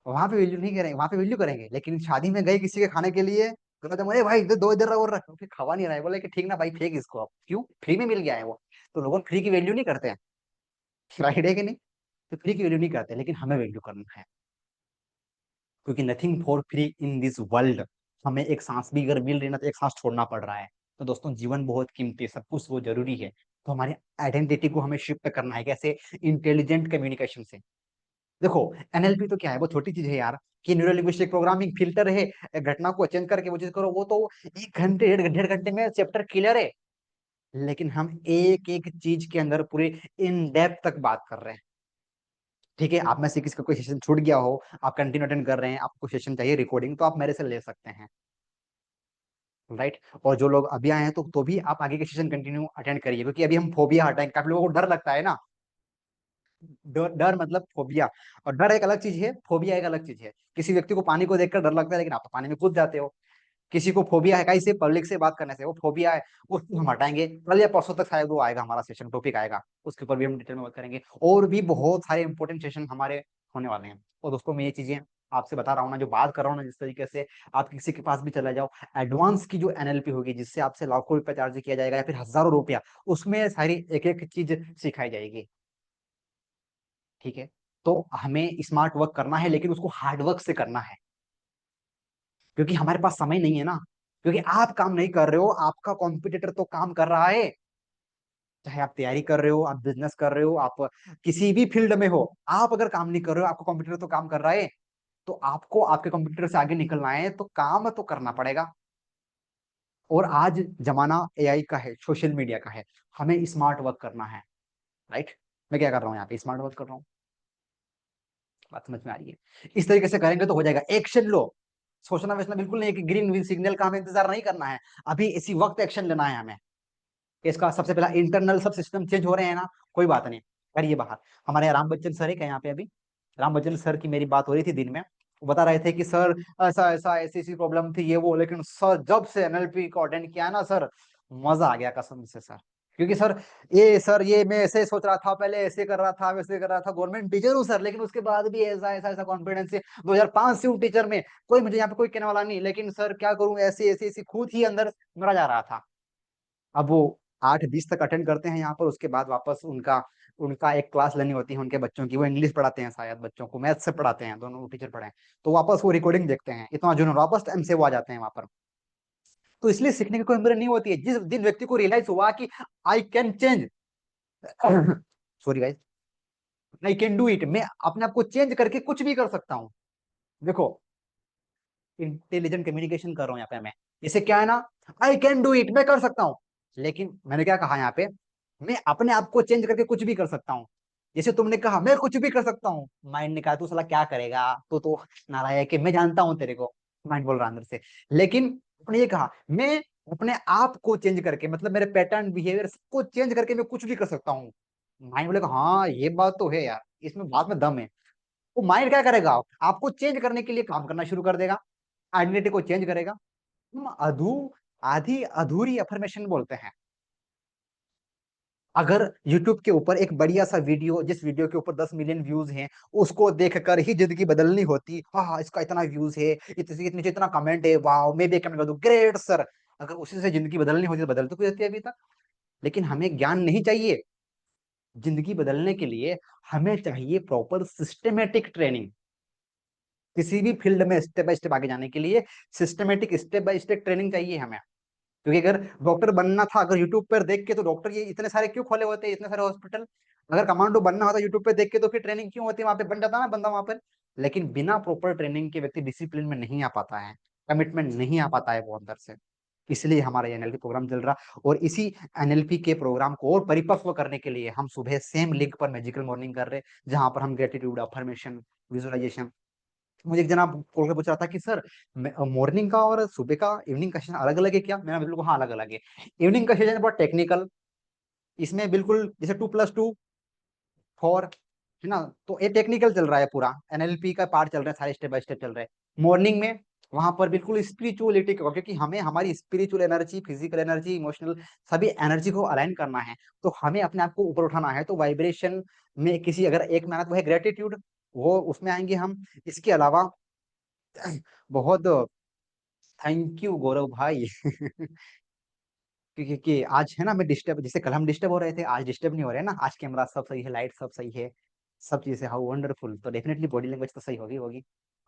वहां पे वैल्यू नहीं करेंगे, वहां पे वैल्यू करेंगे। लेकिन शादी में गए किसी के खाने के लिए, गुलाब जामुन, अरे भाई इधर दो, इधर और रख, फिर खवा नहीं रहा है, बोले कि ठीक ना भाई, फेंक इसको। अब क्यों? फ्री में मिल गया है वो। तो लोग फ्री की वैल्यू नहीं करते हैं। राइट है कि नहीं? तो फ्री की वैल्यू नहीं करते, लेकिन हमें वैल्यू करना है, क्योंकि nothing for free in this world. हमें एक सांस भी अगर मिल रही है ना, तो एक सांस छोड़ना पड़ रहा है। तो दोस्तों, जीवन बहुत कीमती है, सब कुछ वो जरूरी है। तो हमारी आइडेंटिटी को हमें शिफ्ट करना है, कैसे? इंटेलिजेंट कम्युनिकेशन से। देखो, एनएलपी तो क्या है, वो छोटी चीज है यार, कि न्यूरो लिंग्विस्टिक प्रोग्रामिंग फिल्टर है, एक घटना को चेंज करके वो चीज करो, वो तो 1 घंटे 1.5 घंटे में चैप्टर क्लियर है। लेकिन हम एक एक चीज के अंदर पूरे इन डेप्थ तक बात कर रहे हैं। ठीक है, आप में से किसी का कोई सेशन छूट गया हो, आप कंटिन्यू अटेंड कर रहे हैं, आपको सेशन चाहिए रिकॉर्डिंग, तो आप मेरे से ले सकते हैं। राइट? और जो लोग अभी आए हैं, तो भी आप आगे के सेशन कंटिन्यू अटेंड करिए, क्योंकि अभी हम फोबिया हटाएंगे। काफी लोगों को डर लगता है ना, डर डर मतलब फोबिया। और डर एक अलग चीज है, फोबिया एक अलग चीज है। किसी व्यक्ति को पानी को देखकर डर लगता है, लेकिन आप तो पानी में कूद जाते हो। किसी को फोबिया है कहीं से, पब्लिक से बात करने से, वो फोबिया है, उसको हम हटाएंगे। कल या परसों तक शायद वो आएगा, हमारा सेशन टॉपिक आएगा, उसके ऊपर भी हम डिटेल में बात करेंगे। और भी बहुत सारे इंपॉर्टेंट सेशन हमारे होने वाले हैं। और दोस्तों, मैं ये चीजें आपसे बता रहा हूँ ना, जो बात कर रहा हूँ ना, जिस तरीके से आप किसी के पास भी चला जाओ, एडवांस की जो एनएलपी होगी, जिससे आपसे लाखों रुपया चार्ज किया जाएगा या फिर हजारों रुपया, उसमें सारी एक एक चीज सिखाई जाएगी। ठीक है, तो हमें स्मार्ट वर्क करना है, लेकिन उसको हार्ड वर्क से करना है, क्योंकि हमारे पास समय नहीं है ना। क्योंकि आप काम नहीं कर रहे हो, आपका कॉम्पिटिटर तो काम कर रहा है। चाहे आप तैयारी कर रहे हो, आप बिजनेस कर रहे हो, आप किसी भी फील्ड में हो, आप अगर काम नहीं कर रहे हो, आपका कॉम्पिटिटर तो काम कर रहा है। तो आपको आपके कंप्यूटर से आगे निकलना है, तो काम तो करना पड़ेगा। और आज जमाना एआई का है, सोशल मीडिया का है, हमें स्मार्ट वर्क करना है। राइट। मैं क्या कर रहा हूँ यहाँ पे, स्मार्ट वर्क कर रहा हूँ। बात समझ में आ रही है? इस तरीके से करेंगे तो हो जाएगा। एक्शन लो। सोचना वैसना बिल्कुल नहीं है कि ग्रीन सिग्नल का हमें इंतजार नहीं करना है। अभी इसी वक्त एक्शन लेना है हमें। इसका सबसे पहला इंटरनल सब सिस्टम चेंज हो रहे हैं ना, कोई बात नहीं, करिए बाहर। हमारे यहाँ राम बच्चन सर है क्या यहाँ पे अभी? राम बच्चन सर की मेरी बात हो रही थी दिन में। वो बता रहे थे कि सर ऐसा ऐसा ऐसी ऐसी प्रॉब्लम थी, ये वो, लेकिन सर जब से एनएलपी को अटेंड किया ना सर, मजा आ गया कसम से सर। क्योंकि सर ये मैं ऐसे सोच रहा था, पहले ऐसे कर रहा था, वैसे कर रहा था, गवर्नमेंट टीचर हूँ सर, लेकिन उसके बाद भी ऐसा ऐसा ऐसा कॉन्फिडेंस है। 2005 से हूँ टीचर में, कोई मुझे यहाँ पे कोई कहने वाला नहीं, लेकिन सर क्या करूँ, ऐसी ऐसी ऐसी खुद ही अंदर मरा जा रहा था। अब वो 8-20 तक अटेंड करते हैं यहाँ पर, उसके बाद वापस उनका उनका एक क्लास लेनी होती है उनके बच्चों की। वो इंग्लिश पढ़ाते हैं, शायद बच्चों को मैथ से पढ़ाते हैं, दोनों टीचर पढ़े हैं। तो वापस वो रिकॉर्डिंग देखते हैं, इतना जुनून, वापस टाइम से वो आ जाते हैं वहां पर। तो इसलिए सीखने की कोई उम्र नहीं होती है। जिस दिन व्यक्ति को रियलाइज हुआ कि I can change, sorry guys, I can do it, मैं अपने आप को चेंज करके कुछ भी कर सकता हूँ। देखो, इंटेलिजेंट कम्युनिकेशन कर रहा हूँ यहाँ पे मैं। इसे क्या है ना, आई कैन डू इट, मैं कर सकता हूँ। लेकिन मैंने क्या कहा यहाँ पे, मैं अपने आप को चेंज करके कुछ भी कर सकता हूँ। जैसे तुमने कहा मैं कुछ भी कर सकता हूँ, माइंड ने कहा तू साला क्या करेगा, तो नालायक है, मैं जानता हूँ तेरे को, माइंड बोल रहा अंदर से। लेकिन आपने ये कहा मैं अपने आप को चेंज करके, मतलब मेरे पैटर्न बिहेवियर को चेंज करके मैं कुछ भी कर सकता हूँ। माइंड बोलेगा हाँ ये बात तो है यार, इसमें बात में दम है। वो माइंड क्या करेगा, आपको चेंज करने के लिए काम करना शुरू कर देगा, आइडेंटिटी को चेंज करेगा। हम आधी अधूरी अफर्मेशन बोलते हैं। अगर YouTube के ऊपर एक बढ़िया सा वीडियो, जिस वीडियो के ऊपर 10 मिलियन व्यूज हैं, उसको देखकर ही जिंदगी बदलनी होती, हाँ हाँ इसका इतना व्यूज है, इतने इतने इतना कमेंट है, वाह मैं भी कमेंट कर दूं, ग्रेट सर, अगर उसी से जिंदगी बदलनी होती तो बदल तो कोई होती है अभी तक। लेकिन हमें ज्ञान नहीं चाहिए। जिंदगी बदलने के लिए हमें चाहिए प्रॉपर सिस्टमेटिक ट्रेनिंग। किसी भी फील्ड में स्टेप बाय स्टेप आगे जाने के लिए systematic step by step training चाहिए हमें। क्योंकि अगर डॉक्टर बनना था, अगर यूट्यूब पर देख के, तो डॉक्टर ये इतने सारे क्यों खोले होते हैं, इतने सारे हॉस्पिटल। अगर कमांडो बनना होता यूट्यूब पे देख के, तो फिर ट्रेनिंग क्यों होती है, वहां पे बन जाता ना बंदा वहां पर। लेकिन बिना प्रॉपर ट्रेनिंग के व्यक्ति डिसिप्लिन में नहीं आ पाता है, कमिटमेंट नहीं आ पाता है वो अंदर से। इसलिए हमारा ये एनएलपी प्रोग्राम चल रहा। और इसी एनएलपी के प्रोग्राम को और परिपक्व करने के लिए हम सुबह सेम लिंक पर मैजिकल मॉर्निंग कर रहे हैं, जहां पर हम ग्रेटिट्यूड, अफर्मेशन, विजुअलाइजेशन। मुझे एक जना कॉल के पूछ रहा था कि सर मॉर्निंग का और सुबह का, इवनिंग का सेशन अलग अलग है क्या? मैंने बिल्कुल हाँ अलग अलग है। इवनिंग का सेशन बहुत टेक्निकल, इसमें बिल्कुल जैसे 2+2 4, है ना, तो ये टेक्निकल चल रहा है, पूरा एनएलपी का पार्ट चल रहा है, सारे स्टेप बाय स्टेप चल रहे हैं। मॉर्निंग में वहां पर बिल्कुल स्पिरिचुअलिटी का, क्योंकि हमें हमारी spiritual energy, physical energy, emotional सभी एनर्जी को अलाइन करना है। तो हमें अपने आप को ऊपर उठाना है, तो वाइब्रेशन में किसी, अगर एक मेहनत वो है ग्रेटिट्यूड, वो उसमें आएंगे हम। इसके अलावा बहुत थैंक यू गौरव भाई। क्योंकि आज है ना, मैं डिस्टर्ब, जैसे कल हम डिस्टर्ब हो रहे थे, आज डिस्टर्ब नहीं हो रहे हैं ना, आज कैमरा सब सही है, लाइट सब सही है, सब चीजें हाउ वंडरफुल, तो डेफिनेटली बॉडी लैंग्वेज तो सही होगी होगी।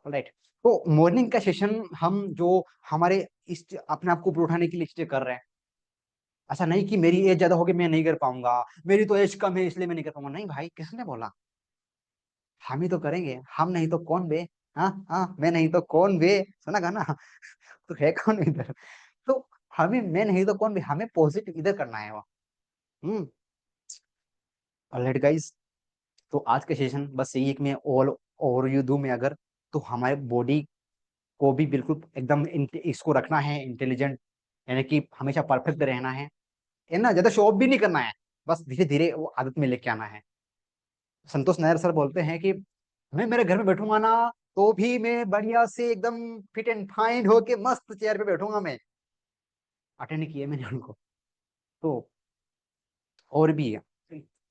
राइट। तो मॉर्निंग का सेशन हम जो हमारे इस अपने आप को ऊपर उठाने के लिए चीजें कर रहे हैं। ऐसा नहीं कि मेरी एज ज्यादा होगी मैं नहीं कर पाऊंगा, मेरी तो एज कम है इसलिए मैं नहीं कर पाऊंगा, नहीं भाई, किसने बोला? हम ही तो करेंगे, हम नहीं तो कौन बे। हाँ हाँ, मैं नहीं तो कौन बे, सुना गाना। तो है कौन इधर? तो हमें, मैं नहीं तो कौन भी, हमें पॉजिटिव इधर करना है वो। हम्म। ऑलराइट गाइस, तो आज का सेशन बस यही है कि मैं ऑल ओवरव्यू दूं मैं अगर, तो हमारे बॉडी को भी बिल्कुल एकदम इसको रखना है इंटेलिजेंट, यानी कि हमेशा परफेक्ट रहना है ना, ज्यादा शो ऑफ भी नहीं करना है, बस धीरे धीरे वो आदत में लेके आना है। संतोष नायर सर बोलते हैं कि मैं मेरे घर में बैठूंगा ना, तो भी मैं बढ़िया से एकदम फिट एंड फाइन होके मस्त चेयर पे बैठूंगा मैं। अटेंड किए मैंने उनको। तो और भी है,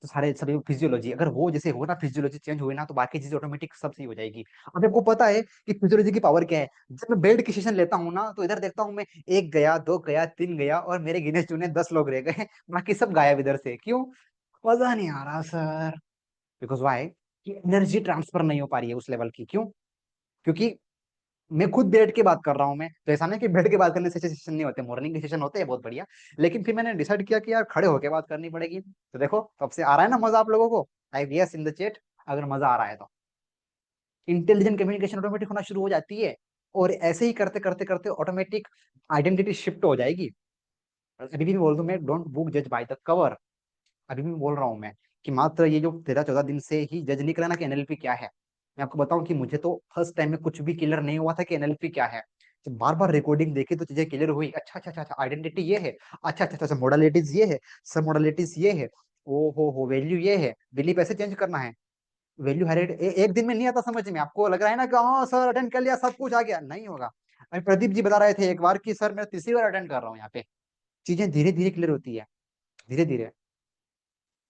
तो सारे सभी फिजियोलॉजी, अगर वो जैसे हो ना, फिजियोलॉजी चेंज हुई ना, तो बाकी चीजें ऑटोमेटिक सब सही हो जाएगी। अब आपको पता है कि फिजियोलॉजी की पावर क्या है। जब मैं बेल्ट की सेशन लेता हूँ ना, तो इधर देखता हूँ मैं, एक गया, दो गया, तीन गया, और मेरे गिने चुने 10 लोग रह गए। बाकी सब गायब इधर से। क्यों? मजा नहीं आ रहा सर। बिकॉज वाई, कि एनर्जी ट्रांसफर नहीं हो पा रही है उस लेवल की। क्यों? क्योंकि मैं खुद बैठ के बात कर रहा हूँ। मैं तो ऐसा नहीं कि बैठ के बात करने से सेशन नहीं होते, मॉर्निंग के सेशन होते हैं बहुत बढ़िया। लेकिन फिर मैंने डिसाइड किया कि यार खड़े होके बात करनी पड़ेगी। तो देखो, तब से आ रहा है ना मजा आप लोगों को? Type yes in the chat अगर मजा आ रहा है तो। इंटेलिजेंट कम्युनिकेशन ऑटोमेटिक होना शुरू हो जाती है। और ऐसे ही करते करते करते ऑटोमेटिक आइडेंटिटी शिफ्ट हो जाएगी। अभी भी बोल दूं मैं, डोंट बुक जज बाय द कवर। अभी भी बोल रहा हूँ मैं, कि मात्र ये जो 13-14 दिन से ही जज नहीं करा ना कि एनएलपी क्या है। मैं आपको बताऊं कि मुझे तो फर्स्ट टाइम में कुछ भी क्लियर नहीं हुआ था कि एनएलपी क्या है। जब बार बार रिकॉर्डिंग देखी तो चीजें क्लियर हुई। अच्छा अच्छा अच्छा अच्छा, आइडेंटिटी ये है। अच्छा अच्छा अच्छा, मॉडलिटीज ये है। सब मॉडलिटीज ये है। ओ हो, वैल्यू ये है, बिलीफ ऐसे चेंज करना है। वैल्यू हाईलाइट एक दिन में नहीं आता समझ में। आपको लग रहा है ना कि हाँ सर अटेंड कर लिया, सब कुछ आ गया, नहीं होगा। अभी प्रदीप जी बता रहे थे एक बार कि सर मैं तीसरी बार अटेंड कर रहा हूँ यहाँ पे। चीजें धीरे धीरे क्लियर होती है, धीरे धीरे,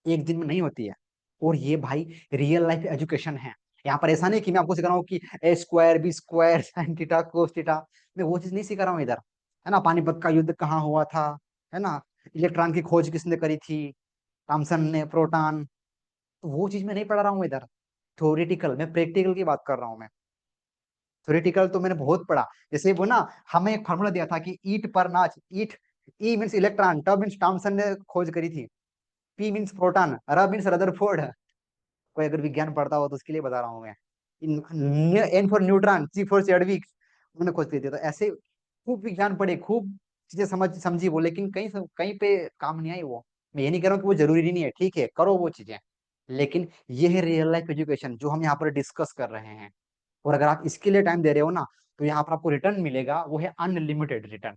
एक दिन में नहीं होती है। और ये भाई रियल लाइफ एजुकेशन है। यहाँ पर ऐसा नहीं कि मैं आपको सिखा रहा हूँ कि A square B square sine theta cos theta. मैं वो चीज नहीं सिखा रहा हूँ इधर। है ना, पानीपत का युद्ध कहाँ हुआ था, है ना, इलेक्ट्रॉन की खोज किसने करी थी, थॉमसन ने, प्रोटॉन। तो वो चीज मैं नहीं पढ़ा रहा हूँ इधर। थ्योरेटिकल, मैं प्रैक्टिकल की बात कर रहा हूँ मैं। थ्योरेटिकल तो मैंने बहुत पढ़ा। जैसे वो ना, हमें एक फार्मूला दिया था कि ईट पर नाच, ईट, ई मीन्स इलेक्ट्रॉन, टब मीन्स थॉमसन ने खोज करी थी, P means proton, R means Rutherford. कोई अगर विज्ञान पढ़ता हो तो उसके लिए बता रहा हूँ मैं। N for neutron, C for Chadwick, उन्होंने खोज की थी। तो ऐसे खूब विज्ञान पढ़े, खूब चीजें समझी वो, लेकिन कहीं कहीं पे काम नहीं आई वो। मैं ये नहीं कह रहा हूँ कि वो जरूरी नहीं है, ठीक है करो वो चीजें। लेकिन ये है रियल लाइफ एजुकेशन जो हम यहाँ पर डिस्कस कर रहे हैं। और अगर आप इसके लिए टाइम दे रहे हो ना, तो यहाँ पर आपको रिटर्न मिलेगा, वो है अनलिमिटेड रिटर्न।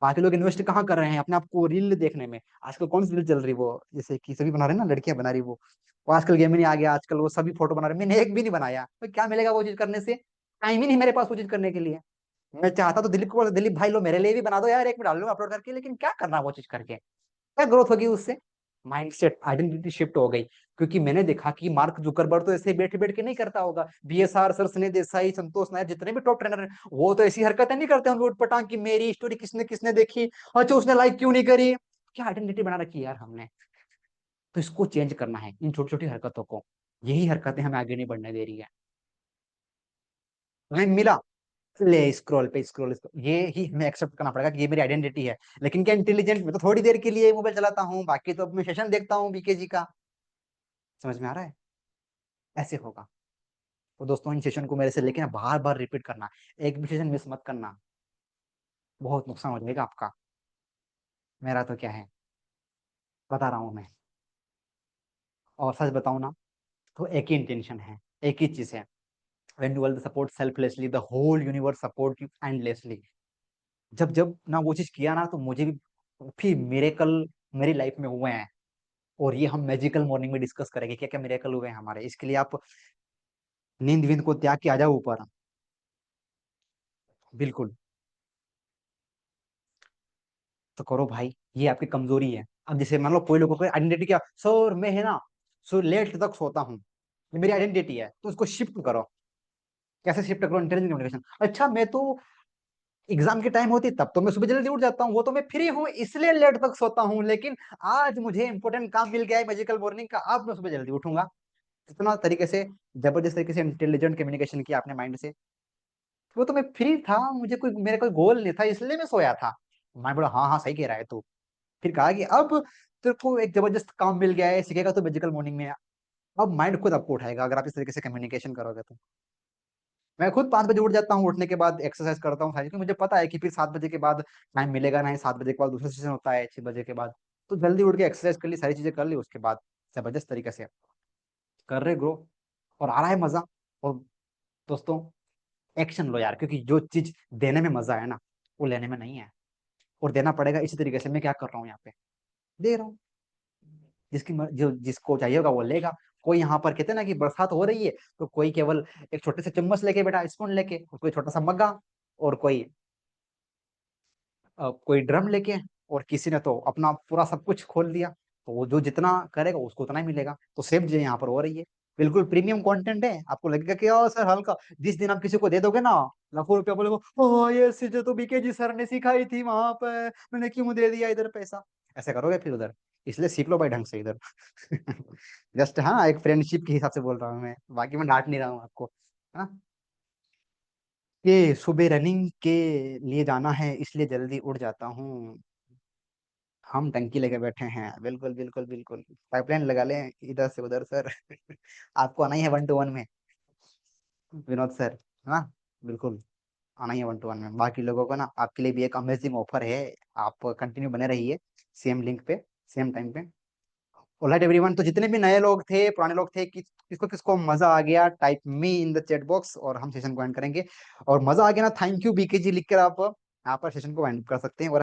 बाकी लोग इन्वेस्ट कहाँ कर रहे हैं अपने आप को रील देखने में। आजकल कौन सी रील चल रही है, वो जैसे कि सभी बना रहे हैं ना, लड़कियां बना रही वो आजकल गेम नहीं आ गया, आजकल वो सभी फोटो बना रहे हैं। मैंने एक भी नहीं बनाया, तो क्या मिलेगा वो चीज करने से? टाइम ही नहीं मेरे पास वो चीज करने के लिए। मैं चाहता तो दिलीप को बोला, दिलीप भाई लो मेरे लिए भी बना दो यार, एक में डाल लूंगा अपलोड करके, लेकिन क्या करना वो चीज करके, क्या ग्रोथ होगी उससे? माइंडसेट, आइडेंटिटी शिफ्ट हो गई। क्योंकि मैंने देखा कि मार्क जुकरबर्ग तो ऐसे बैठ बैठ के नहीं करता होगा। बीएसआर सर, स्नेह देसाई, संतोष नायर, जितने भी टॉप ट्रेनर हैं, वो तो ऐसी हरकतें नहीं करते होंगे उठपटांग की, मेरी स्टोरी किसने किसने देखी, अच्छा उसने लाइक क्यों नहीं करी। क्या आइडेंटिटी बना रखी है यार हमने। तो इसको चेंज करना है, इन छोटी छोटी हरकतों को। यही हरकतें हमें आगे नहीं बढ़ने दे रही है। हमें मिला, ले स्क्रॉल पे स्क्रॉल, ये ही हमें एक्सेप्ट करना पड़ेगा कि ये मेरी आइडेंटिटी है। लेकिन क्या इंटेलिजेंट, मैं तो थोड़ी देर के लिए मोबाइल चलाता हूँ, बाकी तो अब मैं सेशन देखता हूँ बीकेजी का। समझ में आ रहा है? ऐसे होगा। तो दोस्तों, इन सेशन को मेरे से लेके ना बार बार रिपीट करना, एक भी सेशन मिस मत करना, बहुत नुकसान हो जाएगा आपका। मेरा तो क्या है, बता रहा हूँ मैं। और सच बताऊं ना, तो एक ही इंटेंशन है, एक ही चीज है। when you will support selflessly the whole universe support you endlessly। जब जब ना वो चीज किया ना, तो मुझे भी मिरेकल मेरी लाइफ में हुए हैं। और ये हम मैजिकल मॉर्निंग में डिस्कस करेंगे, क्या क्या मिरेकल हुए हैं हमारे। इसके लिए आप नींद विंद को त्याग के आ जाओ ऊपर। बिल्कुल। तो करो भाई, ये आपकी कमजोरी है। अब जैसे मान लो कोई लोगों को आइडेंटिटी, क्या सर मैं है ना, सो लेट तक सोता हूँ, ये मेरी आइडेंटिटी है, तो उसको शिफ्ट करो। कैसे शिफ्ट करो? Intelligent communication. अच्छा मैं तो एग्जाम की टाइम होती तब तो मैं सुबह जल्दी उठ जाता हूँ, वो तो मैं फ्री हूँ इसलिए लेट तक सोता हूँ, लेकिन आज मुझे इंपॉर्टेंट काम मिल गया है मैजिकल मॉर्निंग का, अब मैं सुबह जल्दी उठूंगा। इतना तरीके से, जबरदस्त तरीके से इंटेलिजेंट कम्युनिकेशन किया आपने माइंड से। वो तो मैं फ्री था, मुझे कोई, मेरा कोई गोल नहीं था, इसलिए मैं सोया था। मैं बोला हाँ हाँ सही कह रहा है तू। फिर कहा कि अब तेरे को एक जबरदस्त काम मिल गया है, सीखेगा तो मैजिकल मॉर्निंग में। अब माइंड खुद आपको उठाएगा अगर आप इस तरीके से कम्युनिकेशन करोगे तो। मैं खुद 5 बजे उठ जाता हूँ, उठने के बाद एक्सरसाइज करता हूँ सारी, क्योंकि मुझे पता है कि फिर 7 बजे के बाद टाइम मिलेगा नहीं। 7 बजे के बाद दूसरा सेशन होता है 6 बजे के बाद। तो जल्दी उठ के एक्सरसाइज कर ली, सारी चीजें कर ली, उसके बाद जबरदस्त तरीके से कर रहे ग्रो, और आ रहा है मजा। और दोस्तों, एक्शन लो यार, क्योंकि जो चीज देने में मजा है ना, वो लेने में नहीं है। और देना पड़ेगा इसी तरीके से। मैं क्या कर रहा हूँ यहाँ पे, दे रहा हूँ। जो जिसको चाहिए होगा वो लेगा। कोई यहाँ पर कहते हैं ना कि बरसात हो रही है, तो कोई केवल एक छोटे से चम्मच लेके बैठा, स्पून लेके, और कोई छोटा सा मग्गा, और कोई ड्रम लेके, और किसी ने तो अपना पूरा सब कुछ खोल दिया। तो वो जो जितना करेगा उसको उतना ही मिलेगा। तो सेव जो यहाँ पर हो रही है, बिल्कुल प्रीमियम कंटेंट है। आपको लगेगा कि ओ सर हल्का, जिस दिन आप किसी को दे दोगे ना लाखों रुपया, बोले ओ ये चीजें तो बीके जी सर ने सिखाई थी वहां पे, मैंने क्यों दे दिया इधर पैसा, ऐसे करोगे फिर उधर। इसलिए सीख लो भाई ढंग से इधर। जस्ट हाँ, एक फ्रेंडशिप के हिसाब से बोल रहा हूँ मैं, बाकी मैं डांट नहीं रहा हूँ आपको, है ना। कि सुबह रनिंग के लिए जाना है इसलिए जल्दी उठ जाता हूँ। हम टंकी लेके बैठे हैं, बिल्कुल बिल्कुल बिल्कुल। पाइपलाइन लगा लें इधर से उधर सर। आपको आना ही है 1 to 1 में, विनोद सर, है ना। बिल्कुल आना ही है 1 to 1 में। बाकी लोगों को ना आपके लिए भी एक अमेजिंग ऑफर है, आप कंटिन्यू बने रहिए सेम लिंक पे, सेम टाइम पे। ऑलराइट एवरीवन, तो जितने भी नए लोग थे पुराने लोग थे, किसको किसको मजा आ गया, type me in the chat box और हम सेशन को एंड करेंगे। और मजा आ गया ना, थैंक यू बीके जी लिख कर आप यहाँ पर सेशन को एंड कर सकते हैं। और